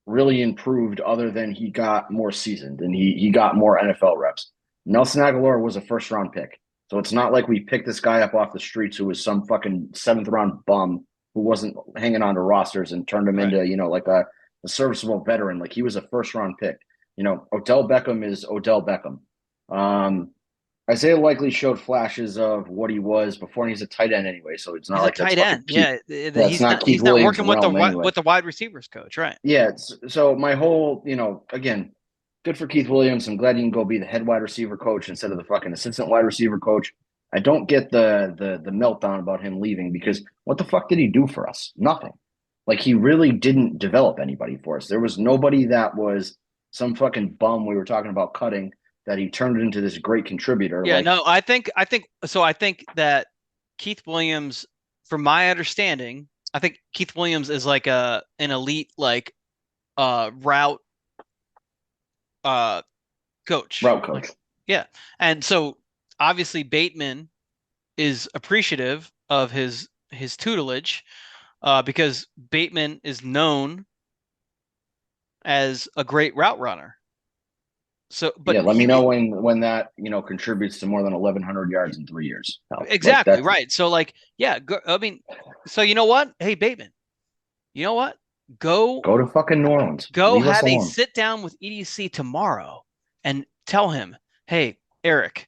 really improved other than he got more seasoned and he got more NFL reps. Nelson Aguilar was a first-round pick. So it's not like we picked this guy up off the streets who was some fucking 7th-round bum who wasn't hanging on to rosters and turned him into, like a serviceable veteran. Like, he was a first-round pick. Odell Beckham is Odell Beckham. Isaiah likely showed flashes of what he was before, and he's a tight end anyway. So it's not he's like a tight end. He's not working with the wide receivers coach, right? Yeah. So my whole, again, good for Keith Williams. I'm glad he can go be the head wide receiver coach instead of the fucking assistant wide receiver coach. I don't get the meltdown about him leaving because what the fuck did he do for us? Nothing. Like, he really didn't develop anybody for us. There was nobody that was some fucking bum we were talking about cutting that he turned into this great contributor. Yeah, no, I think that Keith Williams, from my understanding, I think Keith Williams is like an elite, like, route coach. Route coach. Yeah. And so obviously Bateman is appreciative of his tutelage, because Bateman is known as a great route runner. So, but yeah, let me know when that contributes to more than 1,100 yards in 3 years. Exactly, like, right. So, like, yeah, so you know what? Hey, Bateman, you know what? Go to fucking New Orleans. Go have a sit down with EDC tomorrow and tell him, hey, Eric,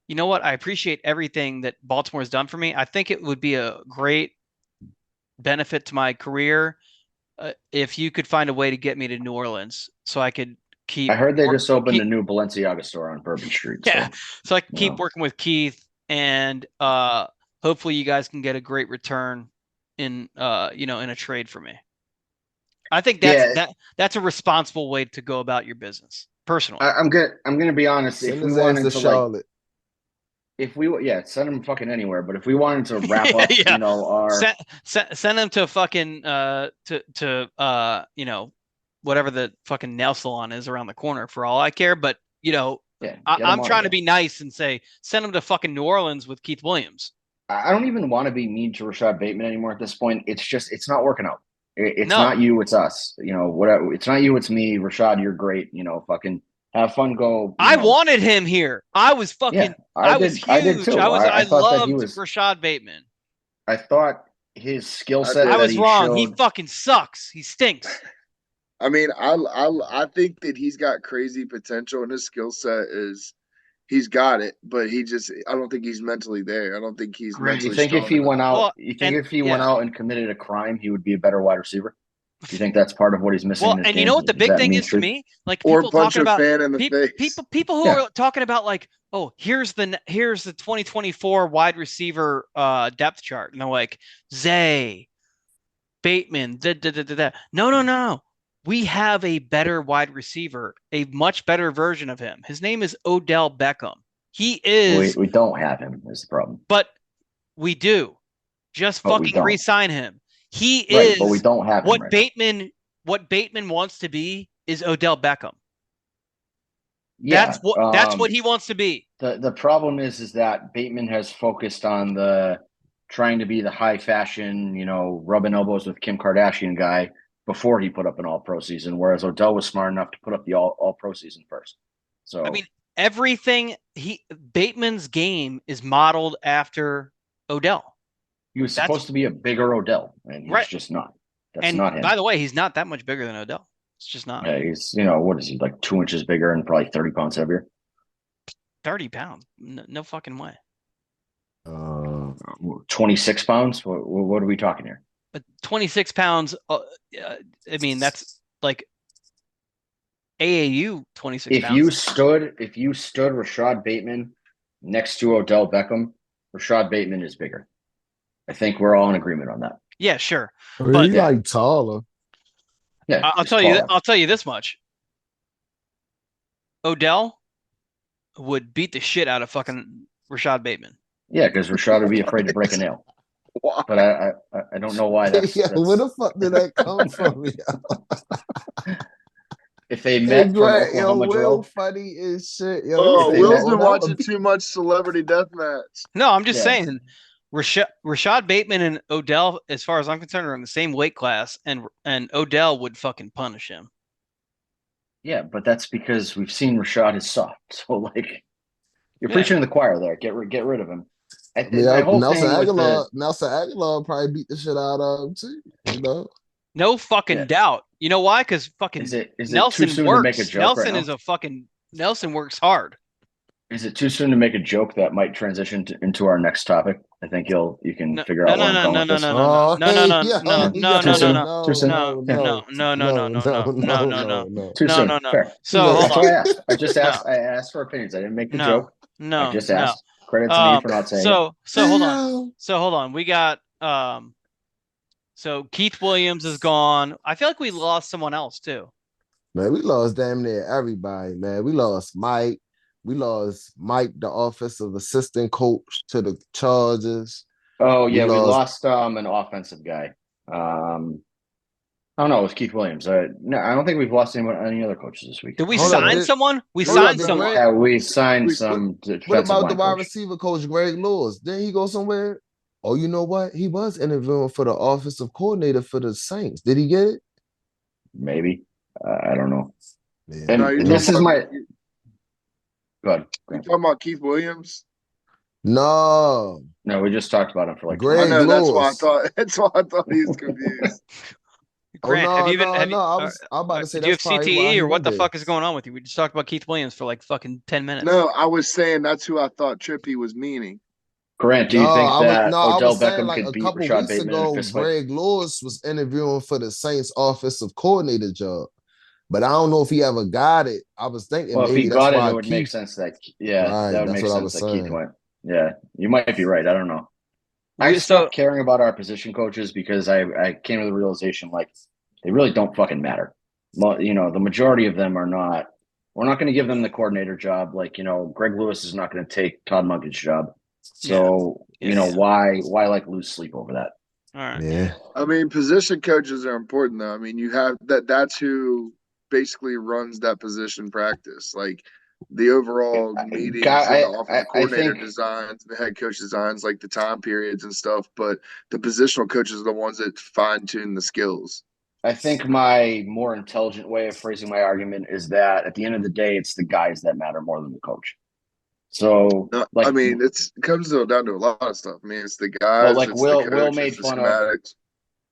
you know what? I appreciate everything that Baltimore has done for me. I think it would be a great benefit to my career if you could find a way to get me to New Orleans so I could keep. I heard they just opened a new Balenciaga store on Bourbon Street. Yeah, so I can keep working with Keith, and hopefully you guys can get a great return in in a trade for me. I think that's a responsible way to go about your business. Personally, I'm gonna be honest. If we wanted to Charlotte, send him fucking anywhere. But if we wanted to wrap up, our send him to fucking whatever the fucking nail salon is around the corner for all I care. But I'm trying to be nice and say send him to fucking New Orleans with Keith Williams. I don't even want to be mean to Rashad Bateman anymore at this point. It's not working out. It's not you, it's us. Whatever. It's not you, it's me. Rashad, you're great. Fucking have fun. Go. I wanted him here. I was fucking. Yeah, I was huge. I did too. I loved Rashad Bateman. I thought his skill set. I was wrong. He fucking sucks. He stinks. I mean, I think that he's got crazy potential, and his skill set he's got it, but I don't think he's mentally there. I don't think he's mentally. You think if he went out, went out and committed a crime, he would be a better wide receiver? Do you think that's part of what he's missing? Well, and you know what the big thing is to me? Like, people talking about people who are talking about, like, oh, here's the 2024 wide receiver depth chart, and they're like Zay, Bateman, No. We have a better wide receiver, a much better version of him. His name is Odell Beckham. He is. We don't have him is the problem. But we do. Just fucking re-sign him. He is. But we don't have what him what Bateman wants to be is Odell Beckham. Yeah, that's what he wants to be. The problem is that Bateman has focused on the trying to be the high fashion, rubbing elbows with Kim Kardashian guy before he put up an all-pro season, whereas Odell was smart enough to put up the all-pro season first. So I mean, everything Bateman's game is modeled after Odell. He was supposed to be a bigger Odell, and he's just not. That's not him. By the way, he's not that much bigger than Odell. It's just not. Yeah, he's what is he, like 2 inches bigger and probably 30 pounds heavier? 30 pounds? No fucking way. 26 pounds? What are we talking here? But 26 pounds. I mean, that's like AAU 26 pounds. If you stood Rashad Bateman next to Odell Beckham, Rashad Bateman is bigger. I think we're all in agreement on that. Yeah, sure. But he like taller. Yeah, I'll tell you. I'll tell you this much. Odell would beat the shit out of fucking Rashad Bateman. Yeah, because Rashad would be afraid to break a nail. But I don't know why that's. Yeah, where the fuck did that come from? If they met from Oklahoma Will drill, funny as shit. Yo, Will's been watching too much Celebrity Deathmatch. No, I'm just saying. Rashad Bateman and Odell, as far as I'm concerned, are in the same weight class, and Odell would fucking punish him. Yeah, but that's because we've seen Rashad is soft. So like, you're preaching to the choir there. Get rid of him. Nelson Aguilar probably beat the shit out of him too. No fucking doubt. You know why? Because fucking is it Nelson too soon works. To make a joke Nelson right is a fucking Nelson works hard. Is it too soon to make a joke that might transition into our next topic? I think you can figure out where I'm going with this. No. Too soon. No. Fair. So that's hold why on. I just asked. I asked for opinions. I didn't make the joke. No. I just asked. Credit to me for not saying it. So hold on. We got so Keith Williams is gone. I feel like we lost someone else too. Man, we lost damn near everybody, man. We lost Mike. We lost Mike, the offensive assistant coach to the Chargers. Oh, yeah, we lost an offensive guy. I don't know. It was Keith Williams. No, I don't think we've lost any other coaches this week. Did we sign someone? We signed someone. Yeah, we signed some. What about the wide receiver coach, Greg Lewis? Didn't he go somewhere? Oh, you know what? He was interviewing for the offensive coordinator for the Saints. Did he get it? Maybe. I don't know. Yeah. And this is my. Go ahead. You talking about Keith Williams? No, we just talked about him for like. Greg Lewis. That's why I thought. That's why I thought he was confused. Grant, I was about to say, do you have CTE or what the fuck is going on with you? We just talked about Keith Williams for like fucking 10 minutes. No, I was saying that's who I thought Trippy was meaning. Grant, do you think that Odell Beckham like could beat a couple Rashad weeks Bateman ago, in a fist fight? Greg Lewis was interviewing for the Saints offensive coordinator job, but I don't know if he ever got it. I was thinking, well, maybe if he got it, it would make sense that that would make sense that Keith went. Yeah, you might be right. I don't know. I stopped caring about our position coaches because I came to the realization like they really don't fucking matter. The majority of them are not. We're not going to give them the coordinator job. Like Greg Lewis is not going to take Todd Munkin's job. So why like lose sleep over that? All right. Yeah. I mean, position coaches are important though. I mean, you have that's who basically runs that position practice. Like the overall meetings, the coordinator designs, the head coach designs, like the time periods and stuff. But the positional coaches are the ones that fine tune the skills. I think my more intelligent way of phrasing my argument is that at the end of the day, it's the guys that matter more than the coach. So, I mean, it comes down to a lot of stuff. I mean, it's the guys. Like it's Will the coach, made fun of.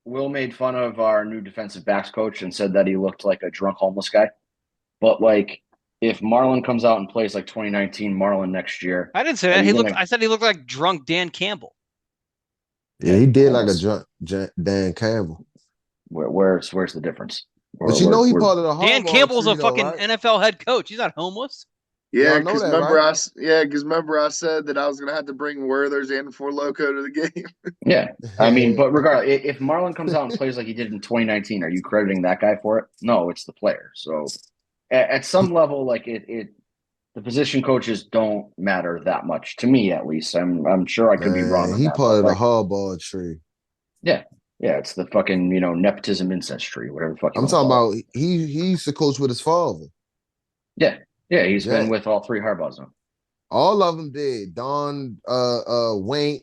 Will made fun of our new defensive backs coach and said that he looked like a drunk homeless guy. But like, if Marlon comes out and plays like 2019 Marlon next year, I didn't say that. I said he looked like drunk Dan Campbell. Yeah, he did like a drunk Dan Campbell. Where's the difference? But he part of the Dan Campbell's a fucking NFL head coach. He's not homeless. Yeah, because remember I said that I was gonna have to bring Werther's and Four Loco to the game. Yeah, I mean, but regardless, if Marlon comes out and plays like he did in 2019, are you crediting that guy for it? No, it's the player. So at some level, like the position coaches don't matter that much to me, at least. I'm sure I could be wrong. He part of the hardball tree. Yeah, it's the fucking nepotism incest tree, whatever the fuck. I'm talking about. He used to coach with his father. Yeah, he's been with all three Harbaughs now. All of them did. Don, Wayne.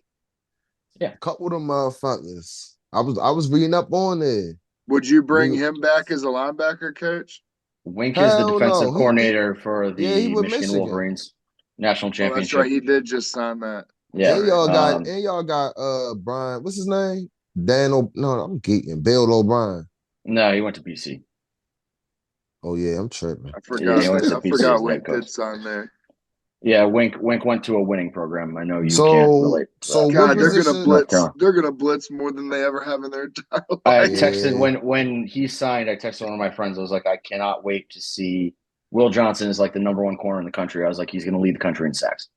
Yeah, a couple of them motherfuckers. I was reading up on it. Would you bring him back as a linebacker coach? Wink is the defensive coordinator for the Michigan Wolverines national championship. That's right. He did just sign that. Yeah, and y'all got Brian. What's his name? I'm geeking. Bill O'Brien. No, he went to BC. Oh yeah, I'm tripping. I forgot. Yeah, I forgot Wink did sign there. Yeah, Wink went to a winning program. I know you So- can't relate. To so that. what God, they're gonna position- blitz. They're gonna blitz more than they ever have in their entire life. I texted when he signed. I texted one of my friends. I was like, I cannot wait to see Will Johnson is like the number one corner in the country. I was like, he's going to lead the country in sacks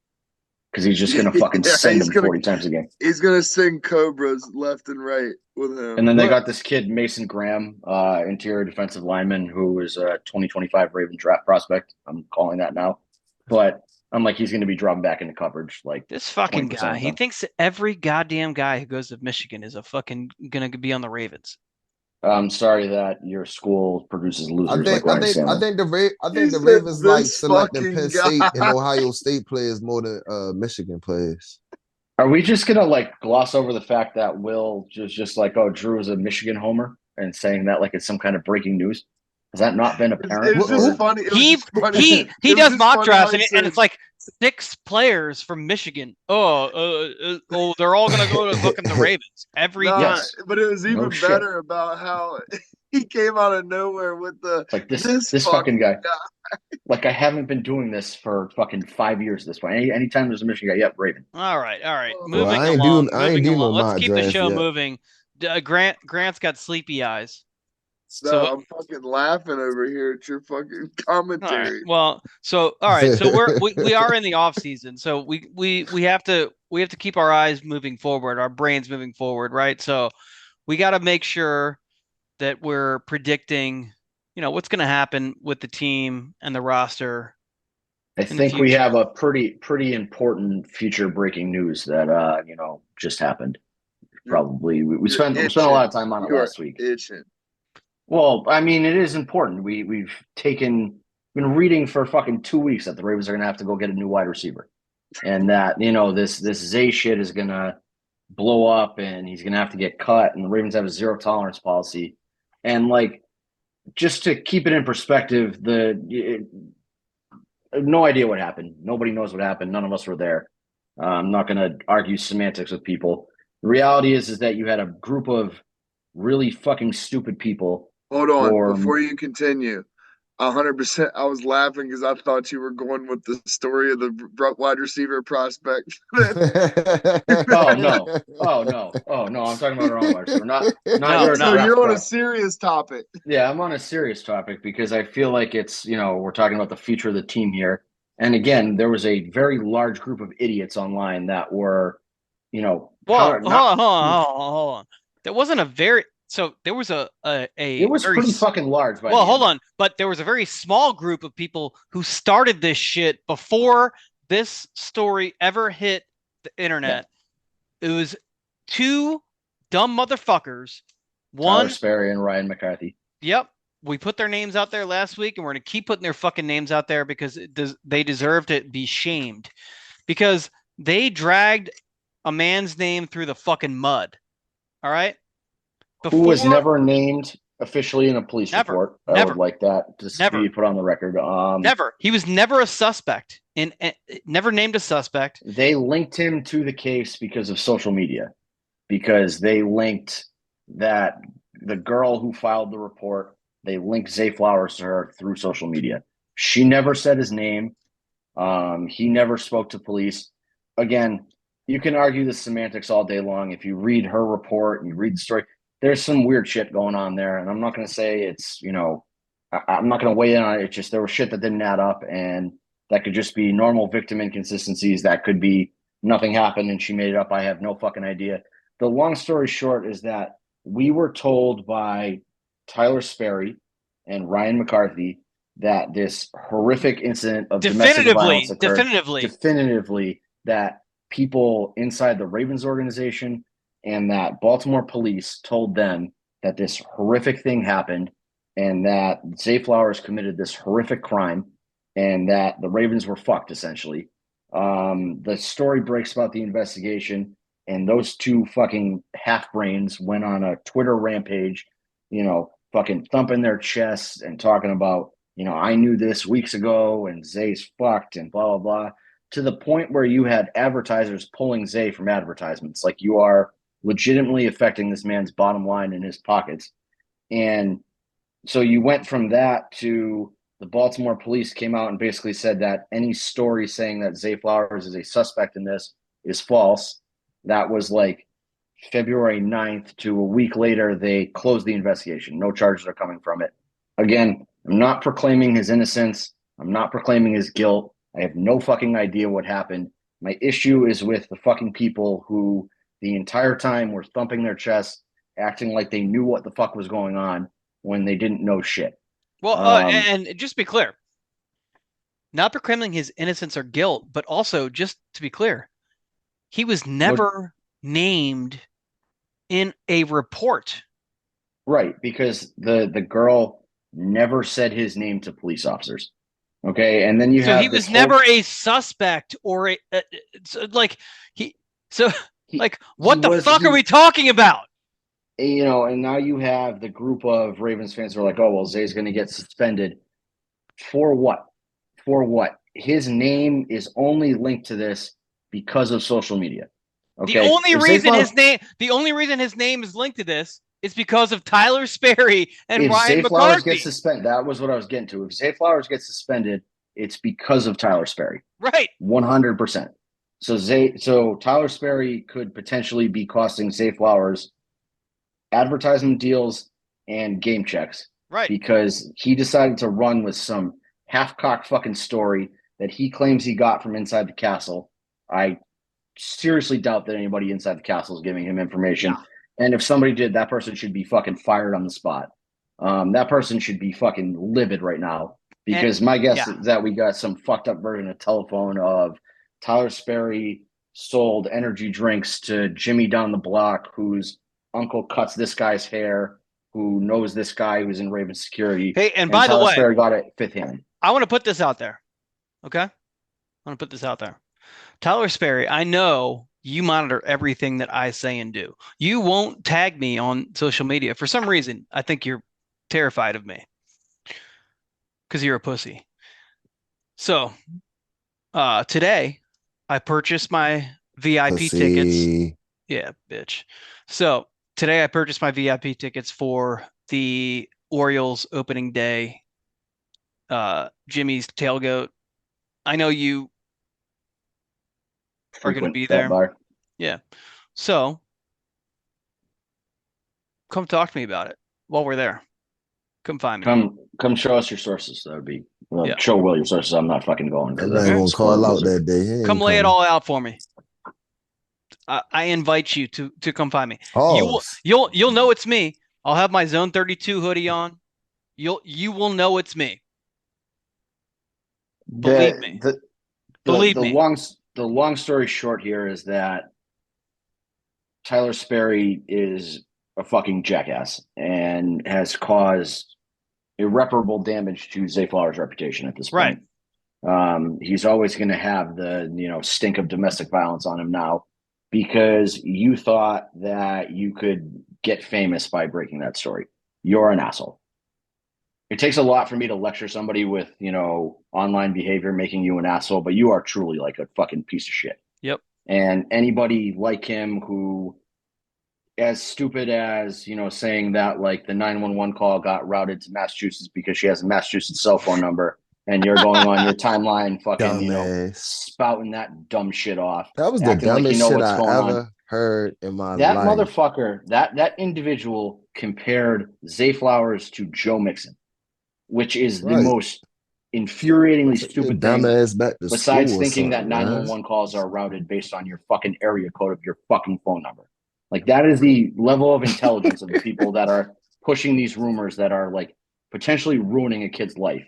because he's just going to fucking send him 40 times a game. He's gonna sing cobras left and right with him. And then they got this kid Mason Graham, interior defensive lineman, who is a 2025 Raven draft prospect. I'm calling that now, but I'm like, he's going to be dropping back into coverage. Like This fucking 20% guy, of he them. thinks every goddamn guy who goes to Michigan is a fucking gonna be on the Ravens. I'm sorry that your school produces losers I like Ryan Stanley. think the He said Ravens like this selecting fucking Penn State guy. and Ohio State players more than Michigan players. Are we just gonna like gloss over the fact that Will just like, oh, Drew is a Michigan homer and saying that like it's some kind of breaking news? Has that not been apparent? It was just funny. It was He just funny. he It he was does just mock funny drafts how he and it's said- like 6 players from Michigan. Oh, they're all gonna go to fucking the Ravens every Nah, time. but it was No even shit. better about how he came out of nowhere with the It's like this fucking guy. Like I haven't been doing this for fucking 5 years at this point. Anytime there's a Michigan guy, yep, Raven. All right. Well, Moving I ain't along. I ain't moving do no along. Let's mock keep the draft show yet. moving. Grant's got sleepy eyes. No, So I'm fucking laughing over here at your fucking all right. commentary. Well, so all right. So we are in the off season. So we have to keep our eyes moving forward, our brains moving forward, right? So we got to make sure that we're predicting, what's going to happen with the team and the roster. I think we have a pretty important future breaking news that just happened. Probably we spent a lot of time on it last week. Itching. Well, I mean, it is important. We've been reading for fucking 2 weeks that the Ravens are gonna have to go get a new wide receiver, and that this Zay shit is gonna blow up, and he's gonna have to get cut, and the Ravens have a zero tolerance policy, and like just to keep it in perspective, no idea what happened. Nobody knows what happened. None of us were there. I'm not gonna argue semantics with people. The reality is that you had a group of really fucking stupid people. Hold on, before you continue. 100%. I was laughing because I thought you were going with the story of the wide receiver prospect. Oh no! I'm talking about our own wide receiver, not yours. So you're on a serious topic. Yeah, I'm on a serious topic because I feel like it's we're talking about the future of the team here, and again, there was a very large group of idiots online that were, Well, hold on. There wasn't a very there was it was pretty fucking large. Well, hold on, but there was a very small group of people who started this shit before this story ever hit the internet. Yeah. It was 2 dumb motherfuckers. One, Tyler Sperry and Ryan McCarthy. Yep. We put their names out there last week, and we're going to keep putting their fucking names out there because they deserve to be shamed because they dragged a man's name through the fucking mud. All right. Who was never named officially in a police report. I Never. would like that to be put on the record. Never. He was never a suspect. Never named a suspect. They linked him to the case because of social media, because they linked that the girl who filed the report, they linked Zay Flowers to her through social media. She never said his name. He never spoke to police. Again, you can argue the semantics all day long. If you read her report and you read the story, there's some weird shit going on there. And I'm not going to say it's, I'm not going to weigh in on it. It's just there was shit that didn't add up, and that could just be normal victim inconsistencies. That could be nothing happened and she made it up. I have no fucking idea. The long story short is that we were told by Tyler Sperry and Ryan McCarthy that this horrific incident of domestic violence occurred. Definitively that people inside the Ravens organization and that Baltimore police told them that this horrific thing happened and that Zay Flowers committed this horrific crime and that the Ravens were fucked, essentially. The story breaks about the investigation, and those 2 fucking half-brains went on a Twitter rampage, fucking thumping their chests and talking about, I knew this weeks ago and Zay's fucked and blah, blah, blah, to the point where you had advertisers pulling Zay from advertisements. Like, you are legitimately affecting this man's bottom line in his pockets. And So you went from that to the Baltimore police came out and basically said that any story saying that Zay Flowers is a suspect in this is false. That was like February 9th to a week later, they closed the investigation. No charges are coming from it. Again, I'm not proclaiming his innocence. I'm not proclaiming his guilt. I have no fucking idea what happened. My issue is with the fucking people who the entire time were thumping their chests, acting like they knew what the fuck was going on when they didn't know shit. Well, and just to be clear, not proclaiming his innocence or guilt, but also just to be clear, he was never named in a report. Right, because the girl never said his name to police officers. Okay, and then so he was never a suspect or what the fuck are we talking about? You know, and now you have the group of Ravens fans who are like, oh, well, Zay's going to get suspended. For what? For what? His name is only linked to this because of social media. Okay. The only reason his name is linked to this is because of Tyler Sperry and Ryan Zay McCarthy. Flowers gets suspended, that was what I was getting to. If Zay Flowers gets suspended, it's because of Tyler Sperry. Right. 100%. So Tyler Sperry could potentially be costing Zay Flowers advertisement deals and game checks. Right. Because he decided to run with some half-cocked fucking story that he claims he got from inside the castle. I seriously doubt that anybody inside the castle is giving him information. Yeah. And if somebody did, that person should be fucking fired on the spot. That person should be fucking livid right now, because my guess is that we got some fucked up version of telephone of Tyler Sperry sold energy drinks to Jimmy down the block, whose uncle cuts this guy's hair, who knows this guy who's in Raven security. Hey, and by Tyler the way, Sperry got it fifth hand. I want to put this out there. Okay? I want to put this out there. Tyler Sperry, I know you monitor everything that I say and do. You won't tag me on social media. For some reason, I think you're terrified of me because you're a pussy. So today, I purchased my VIP tickets. Yeah, bitch. So today, I purchased my VIP tickets for the Orioles opening day, Jimmy's tailgate. I know you are going to be there. Bar. Yeah. So come talk to me about it while we're there. Come find me. Come show us your sources. That would be show Will your sources. I'm not fucking going. I'm not gonna call out that day. Come lay it all out for me. I invite you to come find me. You'll know it's me. I'll have my Zone 32 hoodie on. You will know it's me. Believe me. Believe me. The long story short here is that Tyler Sperry is a fucking jackass and has caused irreparable damage to Zay Flowers' reputation at this point. Right. He's always going to have the stink of domestic violence on him now, because you thought that you could get famous by breaking that story. You're an asshole. It takes a lot for me to lecture somebody with, online behavior making you an asshole, but you are truly like a fucking piece of shit. Yep. And anybody like him who, as stupid as, saying that like the 911 call got routed to Massachusetts because she has a Massachusetts cell phone number, and you're going on your timeline fucking, spouting that dumb shit off. That was the dumbest shit I ever heard in my life. That motherfucker, that individual compared Zay Flowers to Joe Mixon, which is the most infuriatingly stupid thing. Besides thinking that 911 calls are routed based on your fucking area code of your fucking phone number. Like, that is the level of intelligence of the people that are pushing these rumors that are like potentially ruining a kid's life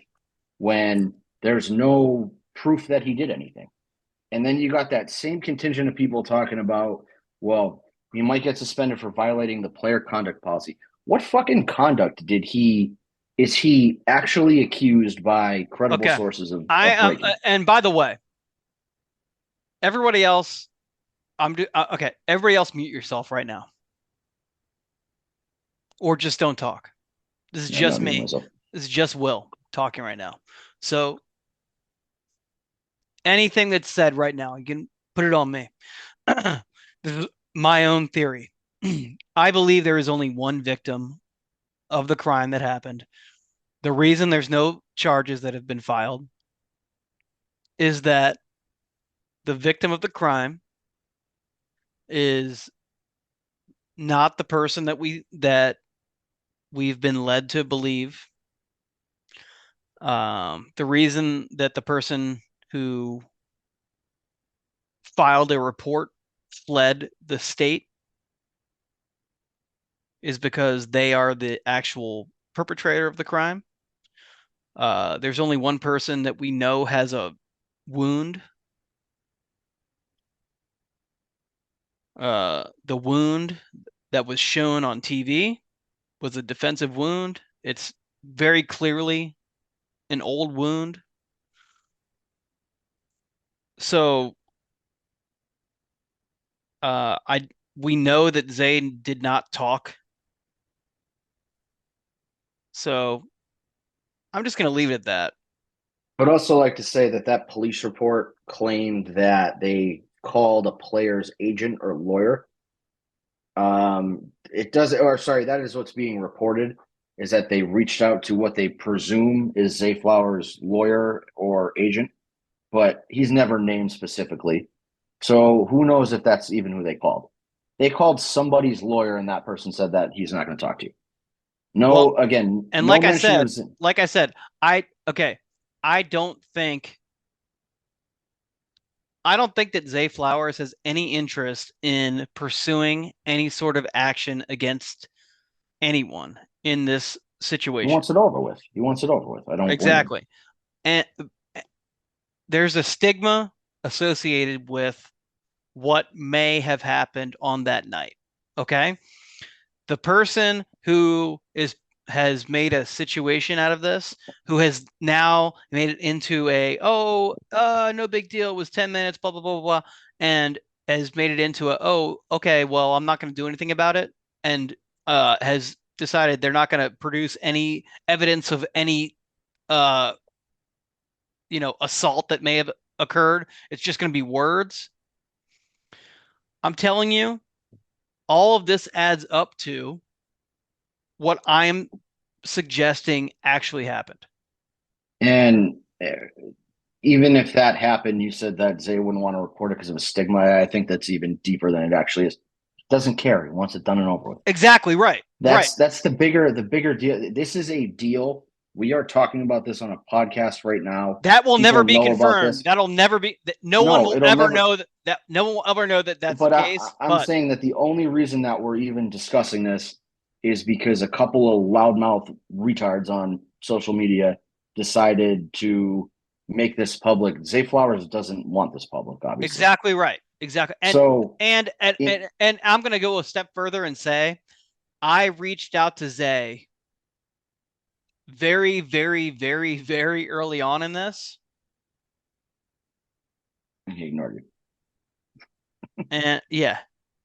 when there's no proof that he did anything. And then you got that same contingent of people talking about, well, he might get suspended for violating the player conduct policy. What fucking conduct is he actually accused by credible sources of breaking? And by the way, everybody else, everybody else mute yourself right now. Or just don't talk. This is just me. This is just Will talking right now. So anything that's said right now, you can put it on me. This is my own theory. I believe there is only one victim of the crime that happened. The reason there's no charges that have been filed is that the victim of the crime is not the person that we've been led to believe. The reason that the person who filed a report fled the state is because they are the actual perpetrator of the crime. There's only one person that we know has a wound. The wound that was shown on TV was a defensive wound. It's very clearly an old wound. So we know that Zay did not talk. So I'm just going to leave it at that. I'd also like to say that police report claimed that they called a player's agent or lawyer. That is what's being reported, is that they reached out to what they presume is Zay Flowers' lawyer or agent, but he's never named specifically. So who knows if that's even who they called. They called somebody's lawyer, and that person said that he's not going to talk to you. No, well, again, and no like I said, I don't think that Zay Flowers has any interest in pursuing any sort of action against anyone in this situation. He wants it over with. I don't exactly. And there's a stigma associated with what may have happened on that night. Okay. The person who has made a situation out of this, who has now made it into no big deal, it was 10 minutes, blah, blah, blah, blah, and has made it into okay, well, I'm not going to do anything about it, and has decided they're not going to produce any evidence of any, assault that may have occurred. It's just going to be words. I'm telling you, all of this adds up to what I'm suggesting actually happened. And even if that happened, you said that Zay wouldn't want to report it because of a stigma. I think that's even deeper than it actually is. Doesn't care. He wants it done and over with. Exactly right. That's the bigger deal. This is a deal. We are talking about this on a podcast right now. That will never be confirmed. That'll never be. No one will ever know that. No one will ever know that that's the case. I'm saying that the only reason that we're even discussing this is because a couple of loudmouth retards on social media decided to make this public. Zay Flowers doesn't want this public, obviously. Exactly right. Exactly. And and I'm going to go a step further and say, I reached out to Zay very, very, very, very early on in this. He ignored you. And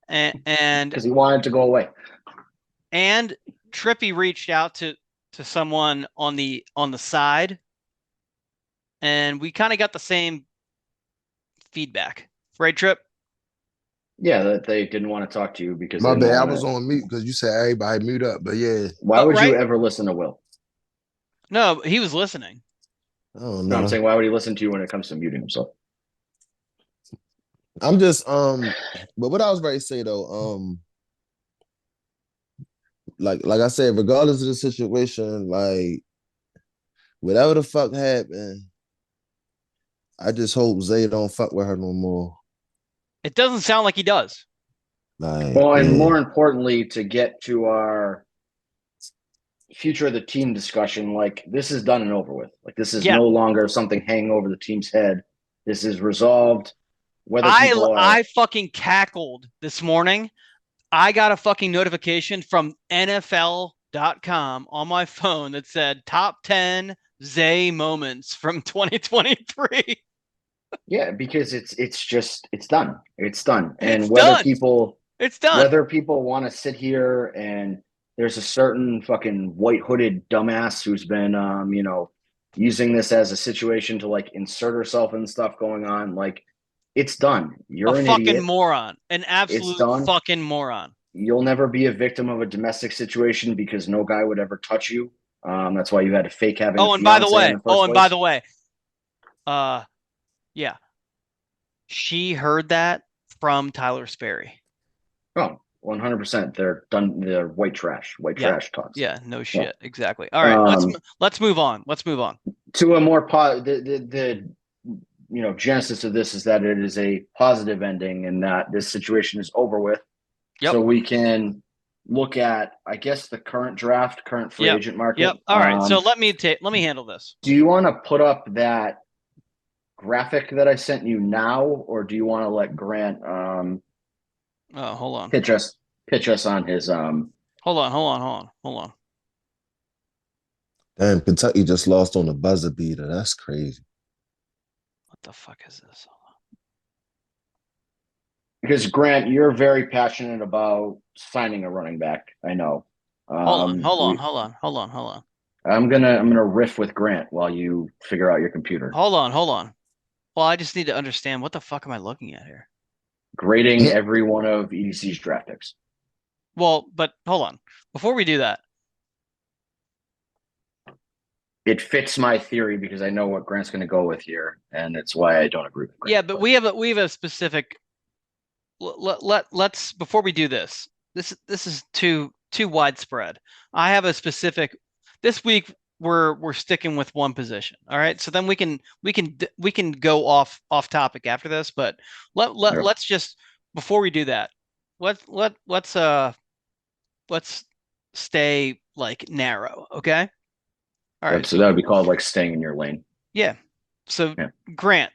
and because he wanted to go away. And Trippy reached out to someone on the side, and we kind of got the same feedback, right, Trip? Yeah, that they didn't want to talk to you because my bad. I was on mute because you said everybody mute up. But yeah, why would you ever listen to Will? No, he was listening. Oh no, I'm saying why would he listen to you when it comes to muting himself? I'm just but what I was ready to say though, like I said, regardless of the situation, like whatever the fuck happened, I just hope Zay don't fuck with her no more. It doesn't sound like he does. Like, well, and more importantly, to get to our future of the team discussion, like this is done and over with. Like this is no longer something hanging over the team's head. This is resolved. Whether I fucking cackled this morning. I got a fucking notification from NFL.com on my phone that said top 10 Zay moments from 2023. Yeah, because it's done. It's done. And it's done. Whether people want to sit here and there's a certain fucking white hooded dumbass who's been using this as a situation to like insert herself and stuff going on, like it's done. You're a an fucking idiot. moron. An absolute fucking moron. you'll never be a victim of a domestic situation because no guy would ever touch you. That's why you had to fake having a Oh, and by the fiance in way, the first place. yeah, she heard that from Tyler Sperry. Oh, 100%. They're done. They're white trash. White Yeah. trash talks. Yeah, no Yeah. shit. Exactly. All right, let's move on. Let's move on. To a more the genesis of this is that it is a positive ending and that this situation is over with. Yep. So we can look at, I guess, the current draft, current free Yep. agent market. Yep. All right. So let me handle this. Do you want to put up that graphic that I sent you now, or do you want to let Grant hold on. pitch us on his Hold on. Damn, Kentucky just lost on a buzzer beater. That's crazy. What the fuck is this? because Grant, you're very passionate about signing a running back. I know. Hold on. I'm gonna riff with Grant while you figure out your computer. Hold on. Well, I just need to understand what the fuck am I looking at here? Grading every one of EDC's draft picks. Well, but hold on. Before we do that, it fits my theory because I know what Grant's going to go with here, and it's why I don't agree with Grant. Yeah, but we have a specific. Let's before we do this. This is too widespread. I have a specific. This week we're sticking with one position. All right, so then we can go off topic after this, but let's just before we do that, let's stay like narrow, okay? All right. So that would be called like staying in your lane. Yeah. So Grant,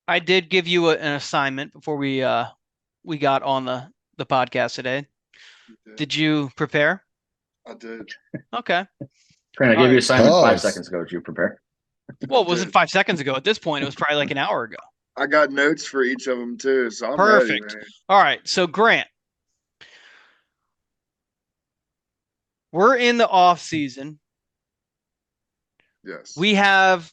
I did give you an assignment before we got on the podcast today. Did you prepare? I did. Okay. Grant, I gave you an assignment 5 seconds ago. Did you prepare? Well, it wasn't 5 seconds ago. At this point, it was probably like an hour ago. I got notes for each of them too, so I'm perfect. Ready, man. All right. So Grant, we're in the off season. Yes. We have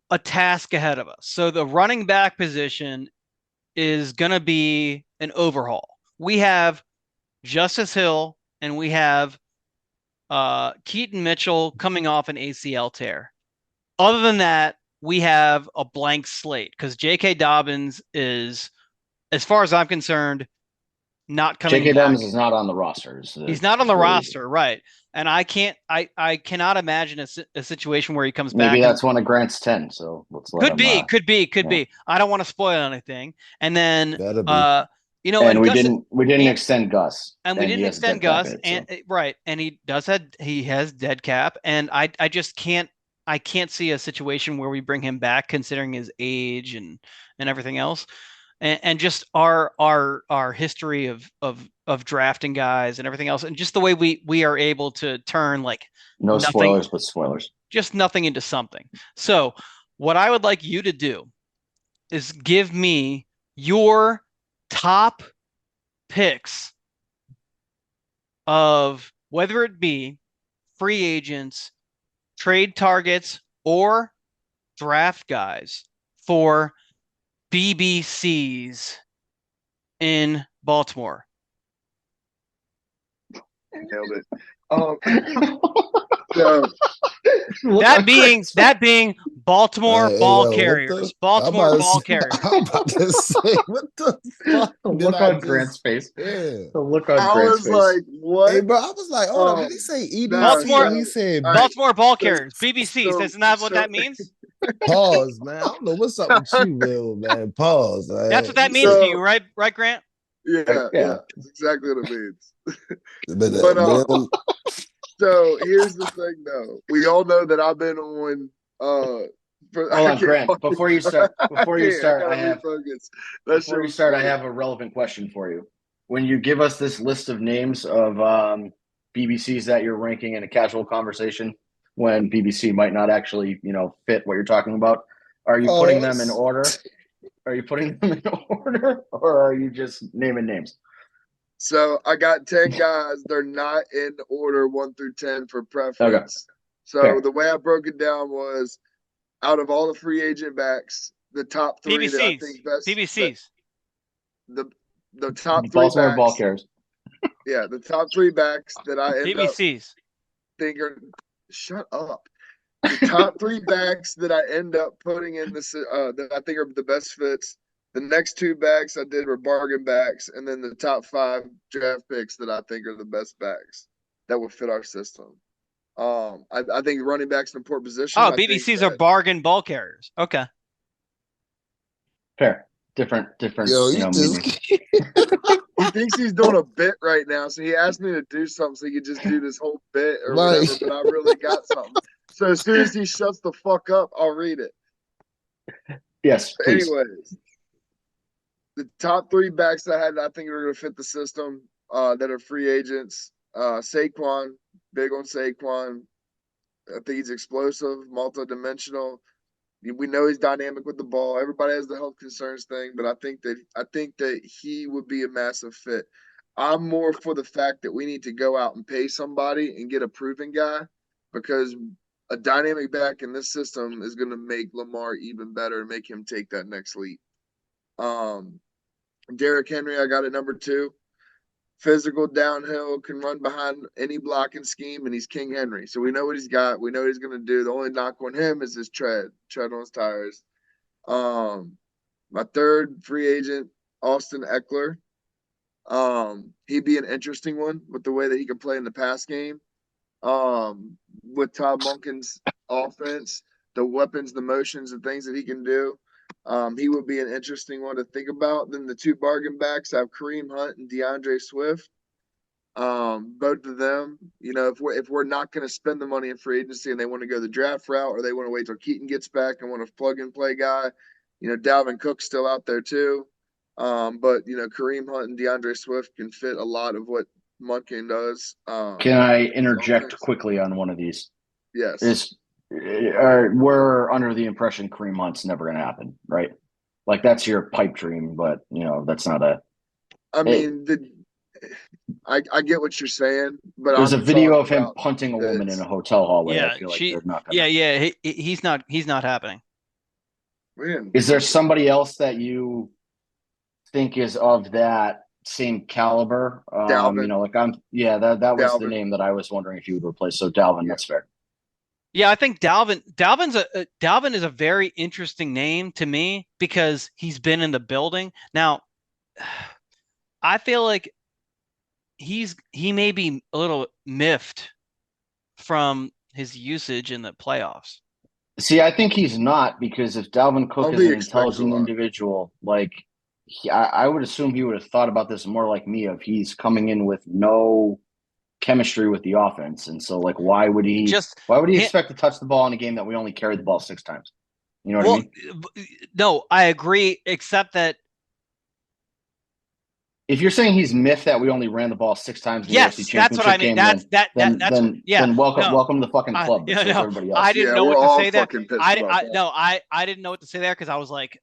a task ahead of us. So the running back position is going to be an overhaul. We have Justice Hill and we have Keaton Mitchell coming off an ACL tear. Other than that, we have a blank slate because J.K. Dobbins is, as far as I'm concerned, not coming J.K. back. Dobbins is not on the roster. He's not on the roster, right? And I cannot imagine a situation where he comes back. Maybe that's one of Grant's 10. So let's let him. Could be. I don't want to spoil anything. And then, and we didn't extend Gus, and we didn't extend Gus, and right, and he has dead cap, and I just can't see a situation where we bring him back considering his age and everything else. And just our history of drafting guys and everything else, and just the way we are able to turn like spoilers, but spoilers, just nothing into something. So what I would like you to do is give me your top picks of whether it be free agents, trade targets, or draft guys for BBCs in Baltimore. Nailed it. That being Baltimore ball carriers. Baltimore ball carriers. I'm about to say, what the fuck? Look on Grant's face. Yeah. Look on Grant's face. Like, what? Hey, bro, I was like, oh, did he say EDC? Baltimore, he said Baltimore ball carriers. BBC. Isn't that what that means? Pause, man. I don't know what's up with you, Will, man. Pause. Man. That's what that means to you, right, Grant? Yeah. That's exactly what it means. So here's the thing, though. We all know that I've been on. Hold on, Grant. Before you start, I have a relevant question for you. When you give us this list of names of BBCs that you're ranking in a casual conversation, when BBC might not actually, fit what you're talking about, are you putting them in order? Are you putting them in order, or are you just naming names? So I got 10 guys. They're not in order 1 through 10 for preference. Okay. So the way I broke it down was out of all the free agent backs, the top 3 BBCs. that I think best. BBCs. the top 3 Baltimore ball backs. carriers. Yeah, the top 3 backs that I end up BBCs. thinking. Shut up. The top 3 backs that I end up putting in this that I think are the best fits. The next 2 backs I did were bargain backs, and then the top 5 draft picks that I think are the best backs that would fit our system. I think running back's an important position. Oh, BBCs are bargain ball carriers. Okay. Fair. Different. Yo, you just He thinks he's doing a bit right now, so he asked me to do something so he could just do this whole bit or Right. whatever. But I really got something. So as soon as he shuts the fuck up, I'll read it. Yes, please. Anyways, the top 3 backs I had, I think are going to fit the system that are free agents. Saquon, big on Saquon. I think he's explosive, multi-dimensional. We know he's dynamic with the ball. Everybody has the health concerns thing, but I think that he would be a massive fit. I'm more for the fact that we need to go out and pay somebody and get a proven guy, because a dynamic back in this system is going to make Lamar even better and make him take that next leap. Derrick Henry, I got at number 2. Physical, downhill, can run behind any blocking scheme, and he's King Henry. So we know what he's got. We know what he's going to do. The only knock on him is his tread on his tires. My 3rd free agent, Austin Eckler. He'd be an interesting one with the way that he can play in the pass game. With Todd Monken's offense, the weapons, the motions, the things that he can do. He would be an interesting one to think about. Then the 2 bargain backs have Kareem Hunt and DeAndre Swift. Both of them, if we're not going to spend the money in free agency and they want to go the draft route, or they want to wait till Keaton gets back and want a plug and play guy, Dalvin Cook's still out there too. But Kareem Hunt and DeAndre Swift can fit a lot of what Monken does. Can I interject quickly on one of these? Yes. We're under the impression Kareem Hunt's never going to happen, right? Like, that's your pipe dream, but that's not a. I mean, I get what you're saying, but there's a video of him punting a woman in a hotel hallway. Yeah, I feel like they're not gonna. Yeah. He's not happening. Man. Is there somebody else that you think is of that same caliber? Dalvin. That was Dalvin. the name that I was wondering if you would replace. So Dalvin, that's fair. Yeah, I think Dalvin is a very interesting name to me because he's been in the building. Now, I feel like he may be a little miffed from his usage in the playoffs. See, I think he's not, because if Dalvin Cook is an intelligent individual, like I would assume he would have thought about this more like me, if he's coming in with no chemistry with the offense. And so, like, why would he expect to touch the ball in a game that we only carried the ball 6 times? You know what I mean? No, I agree, except that if you're saying he's miffed that we only ran the ball 6 times in the yes, AFC Championship that's what I mean. game, Then welcome to the fucking club. Everybody else. I didn't know what to say there. I didn't know what to say there, because I was like,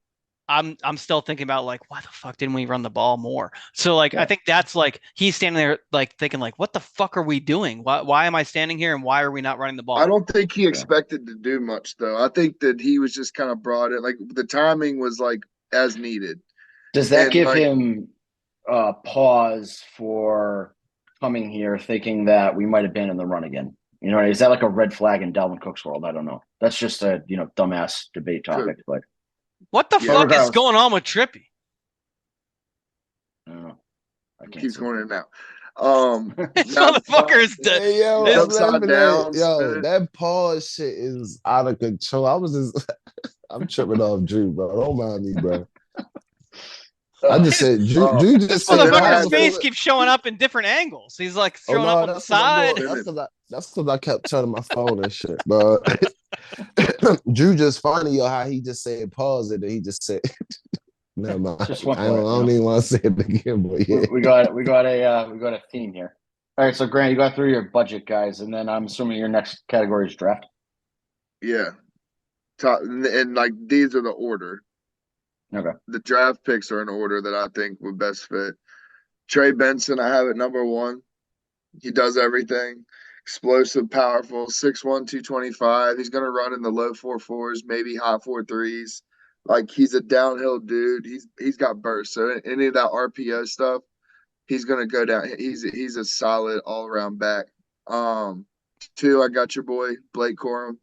I'm still thinking about, like, why the fuck didn't we run the ball more? So, like, I think that's, like, he's standing there, like, thinking, like, what the fuck are we doing? Why am I standing here, and why are we not running the ball? I don't think he expected to do much, though. I think that he was just kind of brought it. Like, the timing was, like, as needed. Does that give him pause for coming here thinking that we might have been in the run again? Is that like a red flag in Dalvin Cook's world? I don't know. That's just a dumbass debate topic. But what the fuck is going on with Trippy? I don't know. Keeps going in and out. This motherfucker is upside down. That pause shit is out of control. I'm tripping off Drew, bro. Don't mind me, bro. I just said Drew just said motherfucker's face keeps showing up in different angles. He's like showing up on the side. That's because I kept turning my phone and shit, bro. Drew just funny, how he just said pause it and he just said never mind. I don't even want to say it again, but yeah. We got a theme here. All right, so Grant, you got through your budget guys, and then I'm assuming your next category is draft. Yeah. And like, these are the order. Okay. The draft picks are in order that I think would best fit. Trey Benson, I have at number 1. He does everything. Explosive, powerful, 6'1", 225. He's going to run in the low 4.4s, maybe high 4.3s. Like he's a downhill dude. He's got burst. So any of that RPO stuff, he's gonna go down. He's a solid all around back. Um, Two, I got your boy Blake Corum.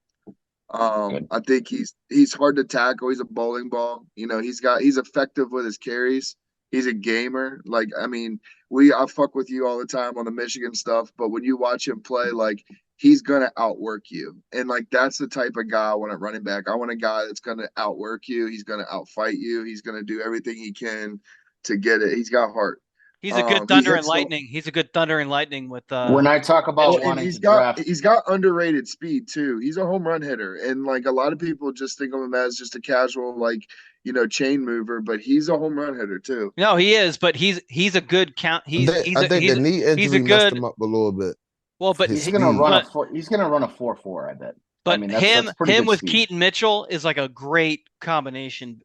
Good. I think he's hard to tackle. He's a bowling ball. He's effective with his carries. He's a gamer. Like, I mean, I fuck with you all the time on the Michigan stuff, but when you watch him play, like he's gonna outwork you. And like that's the type of guy I want at running back. I want a guy that's gonna outwork you. He's gonna outfight you. He's gonna do everything he can to get it. He's got heart. He's a good He thunder and hits the- lightning. He's a good thunder and lightning with When I talk about and wanting he's to got draft, he's got underrated speed too. He's a home run hitter, and like a lot of people just think of him as just a casual chain mover, but he's a home run hitter too. No, he is, but he's a good count. I think the knee injury messed him up a little bit. Well, but he's His gonna speed. run he's gonna run a 4.4, I bet. But I mean, that's pretty him good with speed. Keaton Mitchell is like a great combination.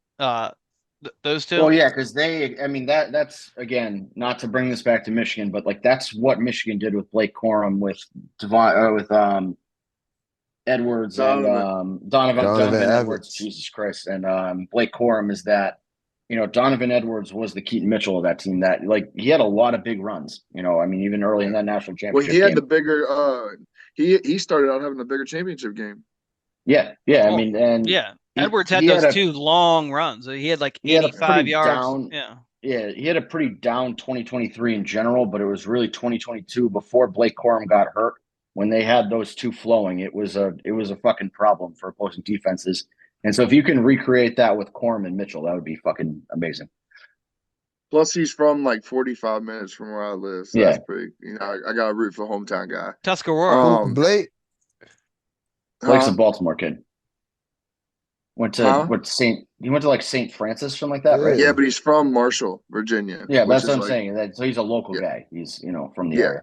Those two. Well, yeah, because that's again, not to bring this back to Michigan, but like that's what Michigan did with Blake Corum, with Edwards and Donovan Edwards. Jesus Christ, and Blake Corum is that. Donovan Edwards was the Keaton Mitchell of that team. That he had a lot of big runs. I mean, even early in that national championship. Well, he had game. the bigger. He started out having the bigger championship game. Yeah. I mean, and Edwards had those two long runs. He had like 85 yards. He had a pretty down 2023 in general, but it was really 2022 before Blake Corum got hurt. When they had those two flowing, it was a fucking problem for opposing defenses. And so if you can recreate that with Corum and Mitchell, that would be fucking amazing. Plus, he's from like 45 minutes from where I live. So that's pretty. I got to root for the hometown guy. Tuscarora. Blake. Blake's a Baltimore kid. Went to St. Francis, something like that, right? Yeah, but he's from Marshall, Virginia. Yeah, that's what I'm saying. So he's a local guy. He's from the area.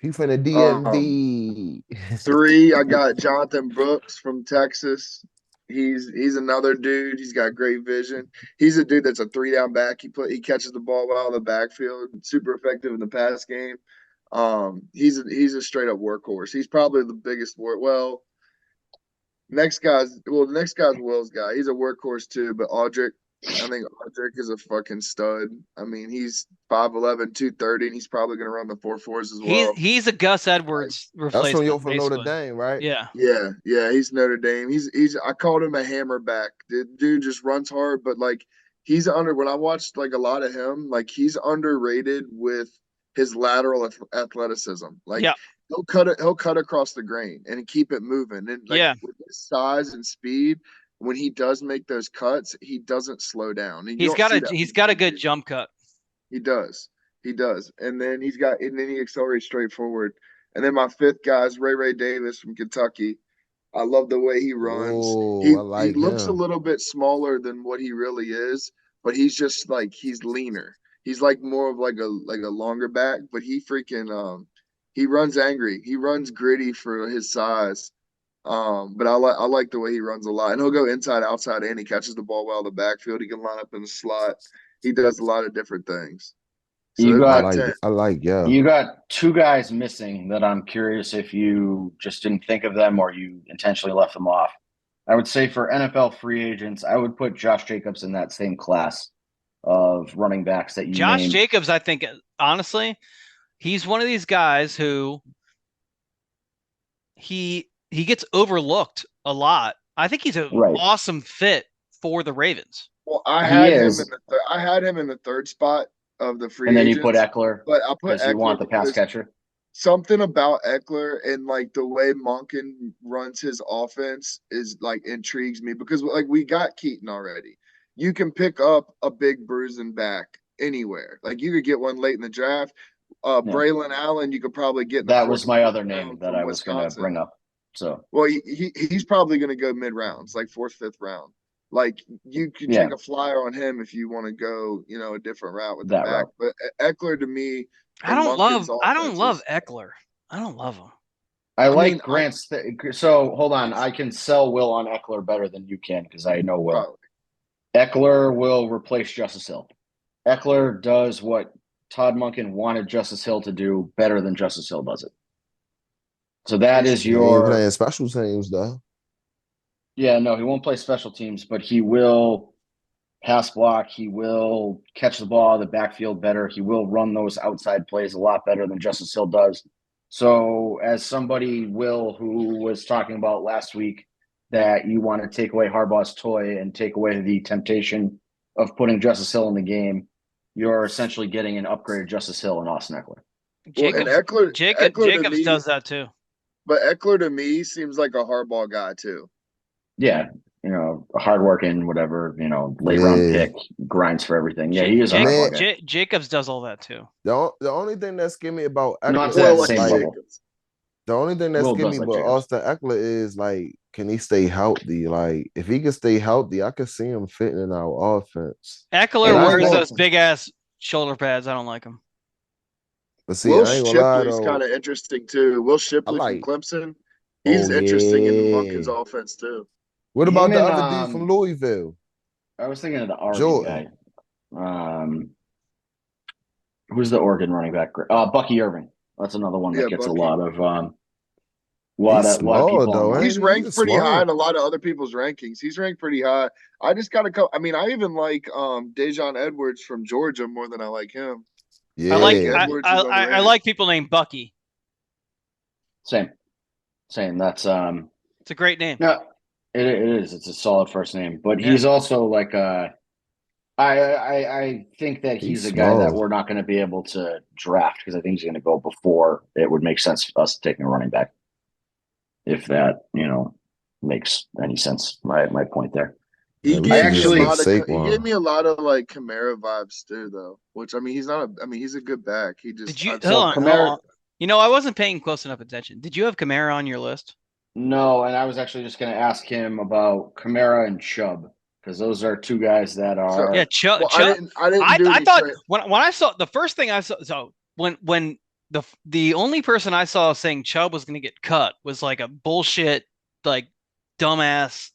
He's from the DMV. 3, I got Jonathan Brooks from Texas. He's another dude. He's got great vision. He's a dude that's a 3-down back. He catches the ball well in the backfield. Super effective in the pass game. He's a straight up workhorse. He's probably the biggest next guy's Will's guy. He's a workhorse too, but Audric. I think Audric is a fucking stud. I mean, he's 5'11", 230, and he's probably going to run the 4.4s as well. He's a Gus Edwards replacement. That's from you from Notre Dame, right? Yeah. He's Notre Dame. I called him a hammerback. The dude just runs hard, but like he's when I watched like a lot of him, like he's underrated with his lateral athleticism. Like he'll cut across the grain and keep it moving. And with his size and speed, when he does make those cuts, he doesn't slow down. And he's got a good jump cut. He does. And then he accelerates straight forward. And then my 5th guy is Ray Davis from Kentucky. I love the way he runs. He looks a little bit smaller than what he really is, but he's just like he's leaner. He's like more of like a longer back, but he freaking he runs angry. He runs gritty for his size. But I like the way he runs a lot, and he'll go inside, outside, and he catches the ball well in the backfield. He can line up in the slot. He does a lot of different things. So You got 2 guys missing that I'm curious if you just didn't think of them or you intentionally left them off. I would say for NFL free agents, I would put Josh Jacobs in that same class of running backs that you named. Jacobs, I think, honestly, he's one of these guys who he gets overlooked a lot. I think he's an awesome fit for the Ravens. Well, I had him in the 3rd spot of the free agents. And then you put Eckler, but I put Eckler you want the pass catcher. Something about Eckler and like the way Monken runs his offense is like intrigues me because like we got Keaton already. You can pick up a big bruising back anywhere. Like you could get one late in the draft. Braylon Allen, you could probably get. That was my other name that I was going to bring up. So well, he's probably going to go mid rounds, like 4th, 5th round. Like you can take a flyer on him if you want to go, a different route with the back. But Eckler to me, I don't love Eckler. I don't love him. I like Grant's. So hold on, I can sell Will on Eckler better than you can because I know Will. Probably. Eckler will replace Justice Hill. Eckler does what Todd Monken wanted Justice Hill to do better than Justice Hill does it. So that is your playing special teams though. Yeah, no, he won't play special teams, but he will pass block. He will catch the ball out of the backfield better. He will run those outside plays a lot better than Justice Hill does. So as somebody, Will, who was talking about last week that you want to take away Harbaugh's toy and take away the temptation of putting Justice Hill in the game, you're essentially getting an upgraded Justice Hill and Austin Eckler. Jacobs, Eckler Jacobs to me, does that too. But Eckler to me seems like a Harbaugh guy too. Yeah, hardworking, whatever, late round pick, grinds for everything. Yeah, he is a Harbaugh guy. Jacobs does all that too. The only thing that scared me about Eckler Not to that is same like level. the only thing that Will scared does me like with Jacobs. Austin Eckler is like, can he stay healthy? Like, if he can stay healthy, I could see him fitting in our offense. Eckler And I ain't wears gonna- those big ass shoulder pads. I don't like him. But see, Will I ain't gonna lie Shipley's though. kind of interesting too. Will Shipley like- from Clemson. He's Oh, interesting in yeah. Monken's offense too. What about Him the and, other dude from Louisville? I was thinking of the Oregon Jordan. guy. Who's the Oregon running back? Bucky Irving. That's another one that Yeah, gets Bucky. a lot of He's of small, people. though, online. ain't He's he? ranked He's pretty smart. high in a lot of other people's rankings. He's ranked pretty high. I just got to go. I mean, I even like Dejon Edwards from Georgia more than I like him. Yeah. I like Edwards is I underrated. like people named Bucky. Same. That's It's a great name. no, it is. It's a solid first name, but he's also like I think that he's He's a guy that small. we're not going to be able to draft because I think he's going to go before it would make sense for us taking a running back. If that makes any sense, my point there. He Yeah, we gave should me actually- a lot of. Saquon. He gave me a lot of like Kamara vibes too, though. Which I mean, he's not. He's a good back. He just. Did you I've- hold on, Kamara- hold on. I wasn't paying close enough attention. Did you have Kamara on your list? No, and I was actually just going to ask him about Kamara and Chubb because those are two guys that are. Yeah, Chubb. Well, I didn't. Do I any thought trade. when I saw the first thing I saw, so when the only person I saw saying Chubb was going to get cut was like a bullshit, like dumbass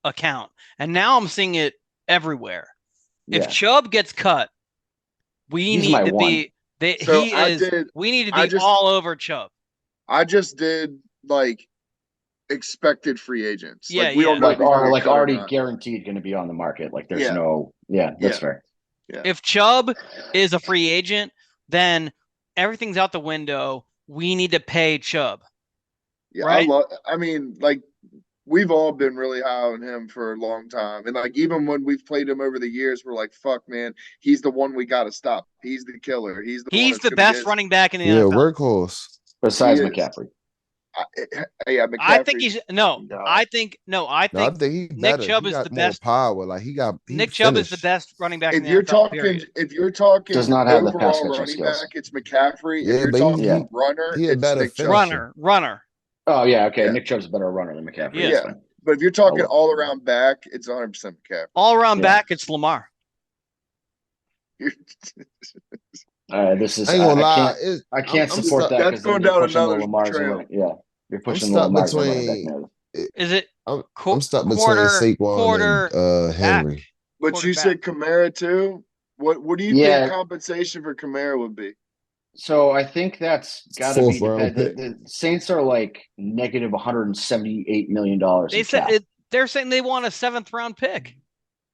account, and now I'm seeing it everywhere. If Yeah. Chubb gets cut, we He's need my to one. be. So We need to I be just- all over Chubb. I just did like expected free agents. Yeah, Like, we yeah. don't know if he's gonna get cut or already not. guaranteed going to be on the market. Like there's Yeah. no. Yeah, that's Yeah. fair. If Chubb is a free agent, then everything's out the window. We need to pay Chubb. Yeah, Right? I mean, like we've all been really high on him for a long time, and like even when we've played him over the years, we're like, "Fuck, man, he's the one we got to stop. He's the killer. He's the one He's that's the gonna best get us-" running back in the Yeah, NFL. workhorse. Besides He is. McCaffrey. Yeah, I think McCaffrey- he's no. No. I think No, I think he Nick better. Chubb he is got the more best. power. Like he Nick Chubb is the finished. best running back in If the you're NFL. talking, Period. if you're talking Does not have the pass overall catching running skills. back, it's McCaffrey. Yeah, if you're but talking Yeah. runner, he a it's better Nick Chubb. finisher. Runner. Oh yeah, okay. Yeah. Nick Chubb's a better runner than McCaffrey. Yeah. That's fine. But if you're talking well. all around back, it's 100% McCaffrey. All around Yeah. back, it's Lamar. This is I ain't gonna lie. can't, I can't I'm support stuck- that That's because then going you're down pushing the another Lamar's trail. away. Yeah, you're pushing the stuck Lamar's away between- back narrative. Is it? I'm stuck between quarter- Saquon quarter and Henry. back. But you said Kamara too. What do you Yeah. think compensation for Kamara would be? So I think that's got to be Fourth round the Saints are like negative $178 million. They said they're saying they want a 7th round pick.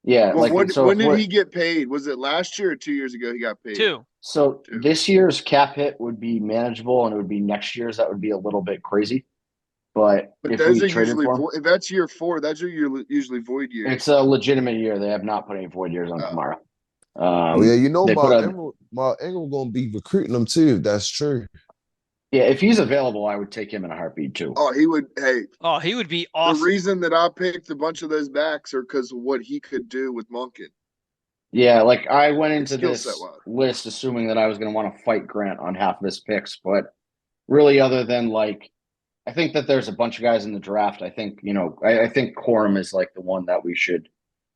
Yeah, Well, like so when if did we're- he get paid? Was it last year or 2 years ago he got paid? 2. So Two. this year's cap hit would be manageable, and it would be next year's that would be a little bit crazy. But But if those we are traded usually for him, if that's year 4, that's usually void years. it's a legitimate year. They have not put any void years on Oh. Kamara. Oh yeah, you know they put Mark Ingram gonna be recruiting him too. If that's true. Yeah, if he's available, I would take him in a heartbeat too. Oh, he would. Hey, Oh, he would be the awesome. reason that I picked a bunch of those backs are because of what he could do with Monken. Yeah, like I went into skill this set-wise. list assuming that I was going to want to fight Grant on half of his picks, but really, other than like, I think that there's a bunch of guys in the draft. I think I think Corum is like the one that we should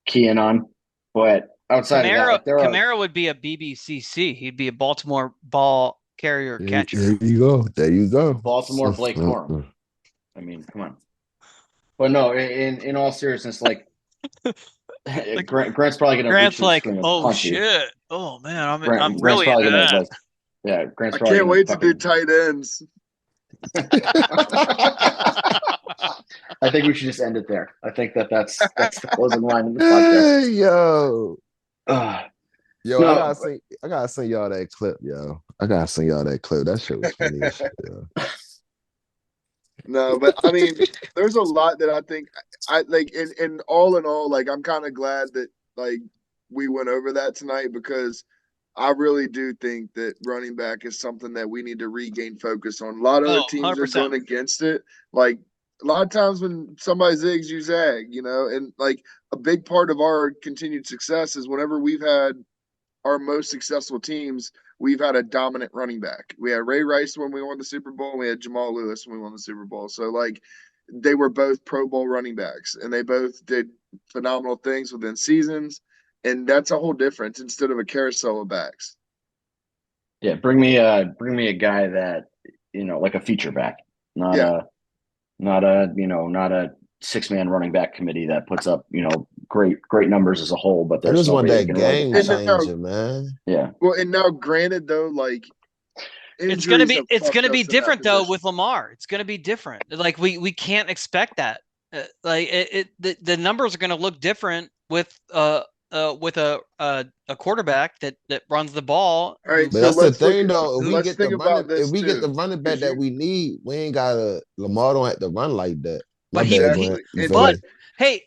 key in on. But outside of that, like, Kamara would be a BBCC. He'd be a Baltimore ball carrier catcher. There you go. There you go. Baltimore Blake Corum. I mean, come on. But no, in all seriousness, like, Grant's probably gonna. Grant's like, oh punch you. shit, oh man, I'm Grant's really probably into gonna that. like, yeah. Grant's I probably can't gonna wait to do fucking- tight ends. I think we should just end it there. I think that's the closing line of the podcast. Yo. Yo, No, I gotta send y'all that clip, yo. I gotta send y'all that clip. That shit was funny as shit, yo. No, but I mean, there's a lot that I think I like. In all in all, like I'm kind of glad that like we went over that tonight because I really do think that running back is something that we need to regain focus on. A lot of other teams are 100%. going against it. Like a lot of times when somebody zigs, you zag, you know, and like a big part of our continued success is whenever we've had our most successful teams, we've had a dominant running back. We had Ray Rice when we won the Super Bowl, and we had Jamal Lewis when we won the Super Bowl. So like they were both Pro Bowl running backs and they both did phenomenal things within seasons. And that's a whole difference instead of a carousel of backs. yeah, bring me a guy that, you know, like a feature back, not a 6-man running back committee that puts up, you know, great numbers as a whole, but I there's just no want way they that can really game depend on. changer, man. Yeah. Well, and now granted though, like It's gonna be injuries have different fucked though us in that with Lamar. It's gonna be different. Like we can't expect that. The numbers are gonna look different with a quarterback that runs the ball. All right, But so that's the let's look thing, at, though. If we let's get the think about running, if this we get the too. running back 'Cause that you- we need, we ain't gotta Lamar don't have to run like that. My But he- bad, Exactly. Grant. You And feel But me? hey,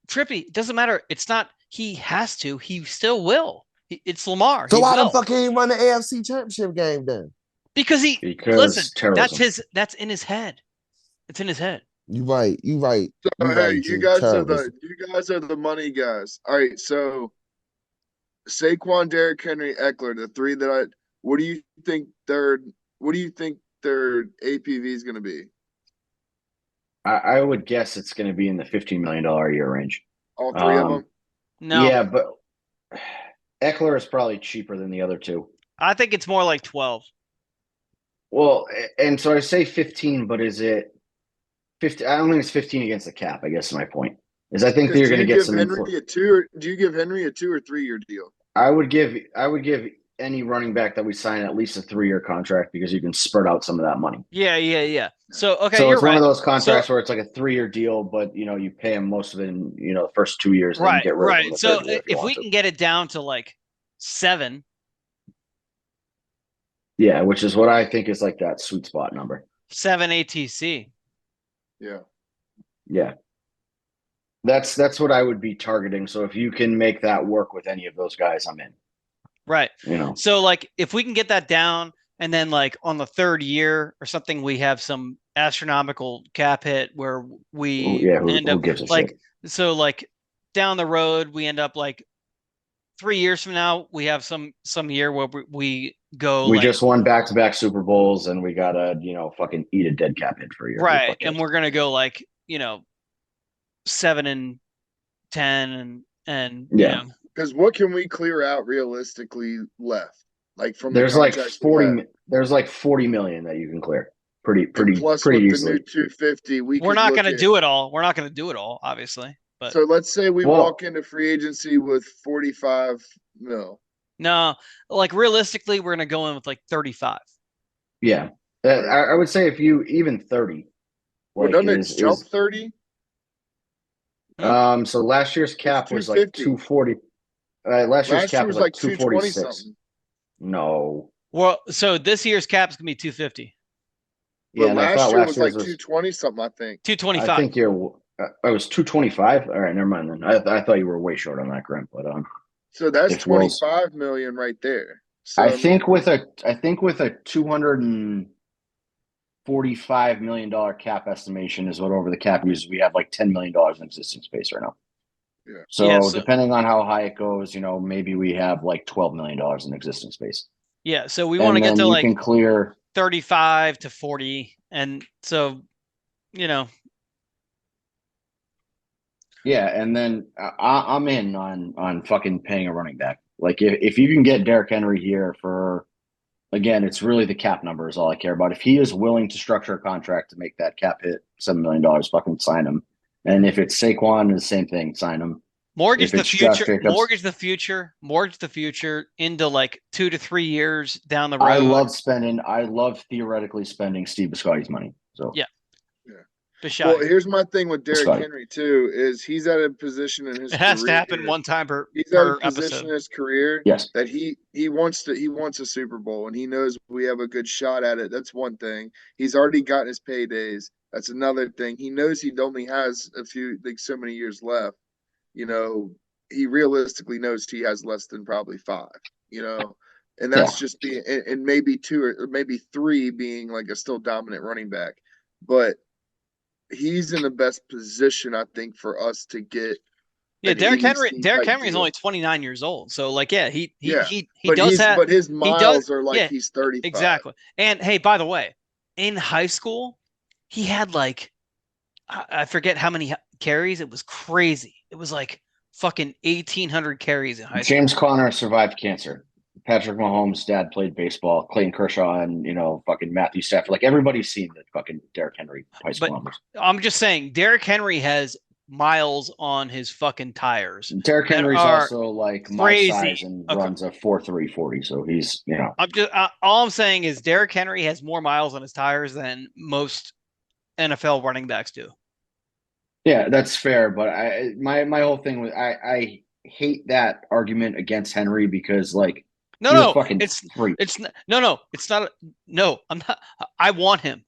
Trippy, it doesn't matter. It's not he has to. He still will. It's Lamar. So He why the will. fuck he ain't run the AFC Championship game then? Because listen. Terrorism. That's in his head. It's in his head. You right. You right. So, You hey, right. you G. guys are Terrorism. the money guys. All right, so Saquon, Derrick Henry, Eckler, the three that what do you think their APV is going to be? I would guess it's going to be in the $15 million a year range. All three of them? No, Yeah, but Eckler is probably cheaper than the other two. I think it's more like 12. Well, and so I say 15, but is it 50? I don't think it's 15 against the cap, I guess is my point. Is I think that you're going to get some Henry do you give Henry a 2 or 3 year deal? I would give any running back that we sign at least a 3-year contract because you can spread out some of that money. Yeah. So okay, So you're it's right. one of those contracts where it's like a 3-year deal, but you know you pay him most of it in the first 2 years. And then you get rid of him in the So third year if we can get it down to like 7, yeah, which is what I think is like that sweet spot number. 7 ATC. Yeah, that's what I would be targeting. So if you can make that work with any of those guys, I'm in. Right. You know, So like if we can get that down and then like on the 3rd year or something, we have some astronomical cap hit where we end who up gives a like, shit? so like down the road, we end up like 3 years from now, we have some year where we go. We like, just won back-to-back Super Bowls, and we gotta fucking eat a dead cap hit for a year. right. And we're going to go like, 7-10 and Yeah. Because what can we clear out realistically left? Like from There's the like contracts 40. There's like 40 million that you can clear pretty plus pretty with easily. the new 250, we're not going to do it all. We're not going to do it all, obviously. But so let's say we walk into free agency with 45 mil. No, like realistically, we're going to go in with like 35. Yeah, I would say if you even 30. Well, doesn't it jump 30? So last year's cap was like 240. Last year's cap was like 246. No. Well, so this year's cap is going to be 250. Yeah, and last year was like 220 something, I think. 225. I think I was 225. All right, never mind then. I thought you were way short on that, Grant. But so that's 25 million right there. So I think with a $245 million cap estimation is what over the cap uses. We have like $10 million in existing space right now. Yeah. So depending on how high it goes, maybe we have like $12 million in existing space. Yeah. So we want to get to like can clear 35 to 40. And so, Yeah. And then I'm in on fucking paying a running back. Like if you can get Derrick Henry here for, again, it's really the cap number is all I care about. If he is willing to structure a contract to make that cap hit $7 million, fucking sign him. And if it's Saquon, the same thing, sign him. Mortgage If the it's Josh future. Jacobs- Mortgage the future. Mortgage the future into like 2 to 3 years down the road. I love theoretically spending Steve Biscott's money. So Yeah. Yeah. Bisciotti. Well, here's my thing with Derrick Biscotti. Henry too, is he's at a position in his It has career. to happen one time per He's at a per position episode. in his career Yes. that he wants a Super Bowl, and he knows we have a good shot at it. That's one thing. He's already gotten his paydays. That's another thing. He knows he only has a few, like, so many years left. You know, he realistically knows he has less than probably 5. You know, and that's just being, and maybe 2 or maybe 3 being like a still dominant running back, but he's in the best position, I think, for us to get. Yeah, Derrick Henry. ABC Derrick type Henry is deal. only 29 years old. So like, yeah, he But does have. but his he miles does- are like yeah, he's 35. Exactly. And hey, by the way, in high school, he had like, I forget how many carries. It was crazy. It was like fucking 1,800 carries in high school. James Conner survived cancer. Patrick Mahomes' dad played baseball. Clayton Kershaw and fucking Matthew Stafford. Like everybody's seen the fucking Derrick Henry high school numbers. I'm just saying, Derrick Henry has miles on his fucking tires. Derrick Henry's are also like crazy. my size and Okay. runs a 4.3 40. So he's I'm just all I'm saying is Derrick Henry has more miles on his tires than most NFL running backs do. Yeah, that's fair. But my whole thing was I hate that argument against Henry because like No, fucking it's freak. it's no, it's not. No, I'm not. I want him.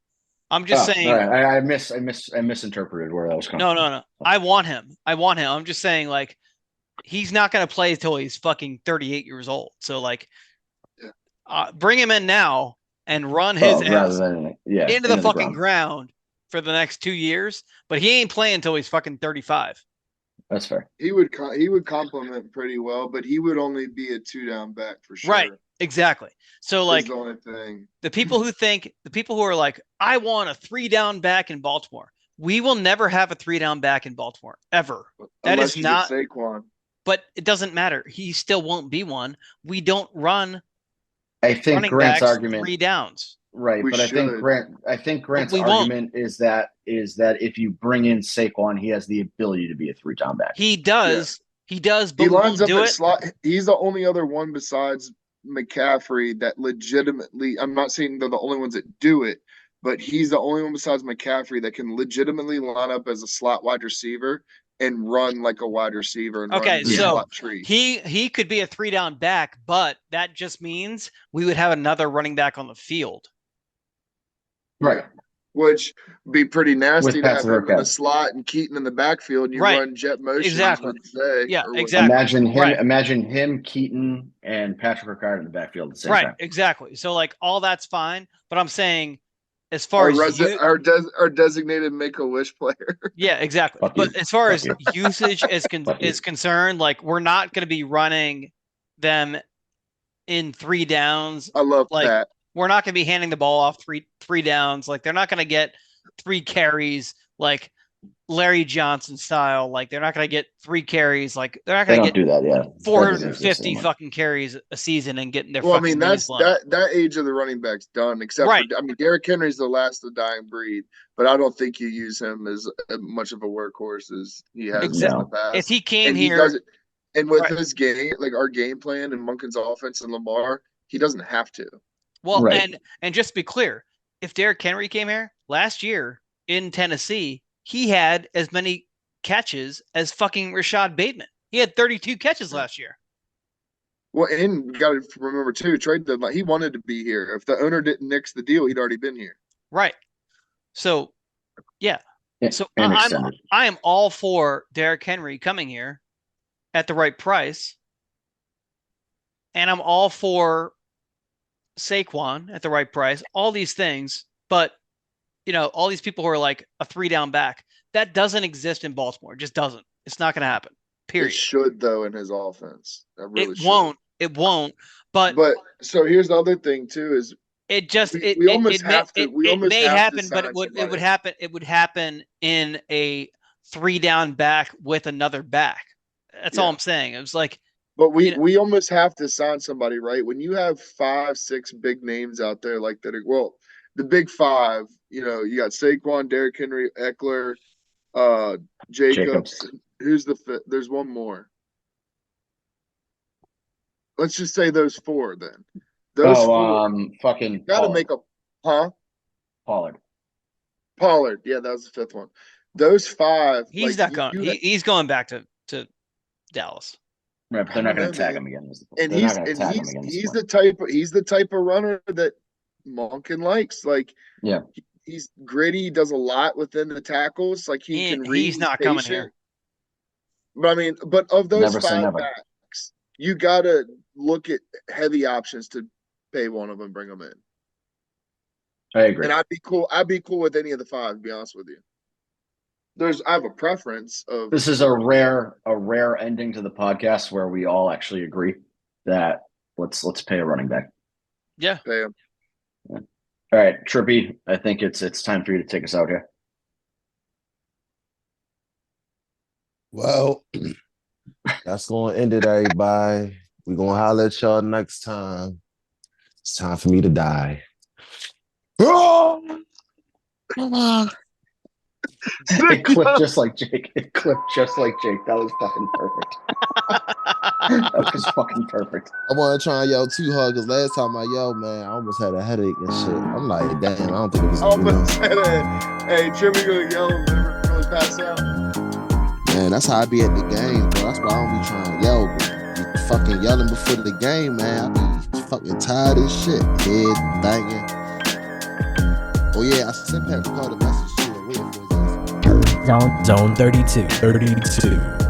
I'm just saying. All right. I misinterpreted where that was coming. No. I want him. I'm just saying, like, he's not going to play until he's fucking 38 years old. So, like, bring him in now and run his ass into the fucking ground for the next 2 years. But he ain't playing until he's fucking 35. That's fair. He would complement pretty well, but he would only be a 2-down back for sure. Right. Exactly. So, like, the only thing. the people who are like, I want a 3-down back in Baltimore. We will never have a 3-down back in Baltimore ever. That Unless is you not get Saquon. But it doesn't matter. He still won't be one. We don't run. I think Grant's argument 3 downs. Right, but I think Grant's we argument is that if you bring in Saquon, he has the ability to be a 3-down back. He does. Yeah. He does, but he we lines won't up do at it. slot. He's the only other one besides McCaffrey that legitimately, I'm not saying they're the only ones that do it, but he's the only one besides McCaffrey that can legitimately line up as a slot wide receiver and run like a wide receiver. And okay, run the so slot tree. he could be a 3-down back, but that just means we would have another running back on the field. Right. Which be pretty nasty With to have him in the Patrick. slot and Keaton in the backfield, and you Right. run jet motion. Exactly. With Zay Yeah, or exactly. Imagine him, Keaton, and Patrick Ricard in the backfield at the same time. Right, exactly. So like all that's fine, but I'm saying as far as our designated Make-A-Wish player. Yeah, exactly. Fuck But you. as far Fuck as you. usage is concerned, like we're not going to be running them in 3 downs. I love like that. we're not going to be handing the ball off three downs. Like they're not going to get 3 carries like Larry Johnson style. Like they're not going to get 3 carries. Like they're not They going to don't get do that, yeah. 450 fucking carries a season and getting their Well, I fucking mean, that's blown. that age of the running back's done. Except Right. for, I mean, Derrick Henry's the last of the dying breed, but I don't think you use him as much of a workhorse as he has in the past. If he came and here, he doesn't, and with Right. his game, like our game plan and Monken's offense and Lamar, he doesn't have to. well, Right. and just to be clear, if Derrick Henry came here last year in Tennessee, he had as many catches as fucking Rashad Bateman. He had 32 catches last year. Well, and you got to remember too, trade deadline. He wanted to be here. If the owner didn't nix the deal, he'd already been here. Right. So, yeah. So And I extended. am all for Derrick Henry coming here at the right price. And I'm all for Saquon at the right price, all these things. But, all these people who are like a 3-down back, that doesn't exist in Baltimore. It just doesn't. It's not going to happen. Period. It should, though, in his offense. It won't. It won't. But so here's the other thing too: is it just we almost have to. We it almost may have happen, to but sign it would somebody. happen. It would happen in a 3-down back with another back. That's all I'm saying. It was like, but we almost have to sign somebody, right? When you have 5, 6 big names out there like that, the big 5. You got Saquon, Derrick Henry, Eckler, Jacobs, Who's the fifth? There's one more. Let's just say those four then. Those four. Fucking Got to Pollard. make a Pollard. Pollard. Yeah, that was the fifth one. Those five. He's not going. He's going back to Dallas. Right, but they're not going to tag him again. And he's the type of runner that Monken likes. Like, yeah, he's gritty. He does a lot within the tackles. Like he can read. He's not coming here. But I mean, of those five backs, you got to look at heavy options to pay one of them, bring them in. I agree. And I'd be cool with any of the five, to be honest with you. I have a preference of. This is a rare ending to the podcast where we all actually agree that let's pay a running back. Yeah. Pay him. Yeah. All right, Trippy, I think it's time for you to take us out here. Well, that's going to end it, everybody. We're going to holler at y'all next time. It's time for me to die. It clipped just like Jake. That was fucking perfect. That was fucking perfect. I want to try and yell too hard because last time I yelled, man, I almost had a headache and shit. I'm like, damn, I don't think it was. I almost said it. Hey, Trippy gonna yell and never really pass out. Man, that's how I be at the game, bro. That's why I don't be trying to yell. Be fucking yelling before the game, man. I be fucking tired as shit. Head banging. Oh yeah, I sent Pat Ricardo a message too. Waiting for his ass. Zone 32.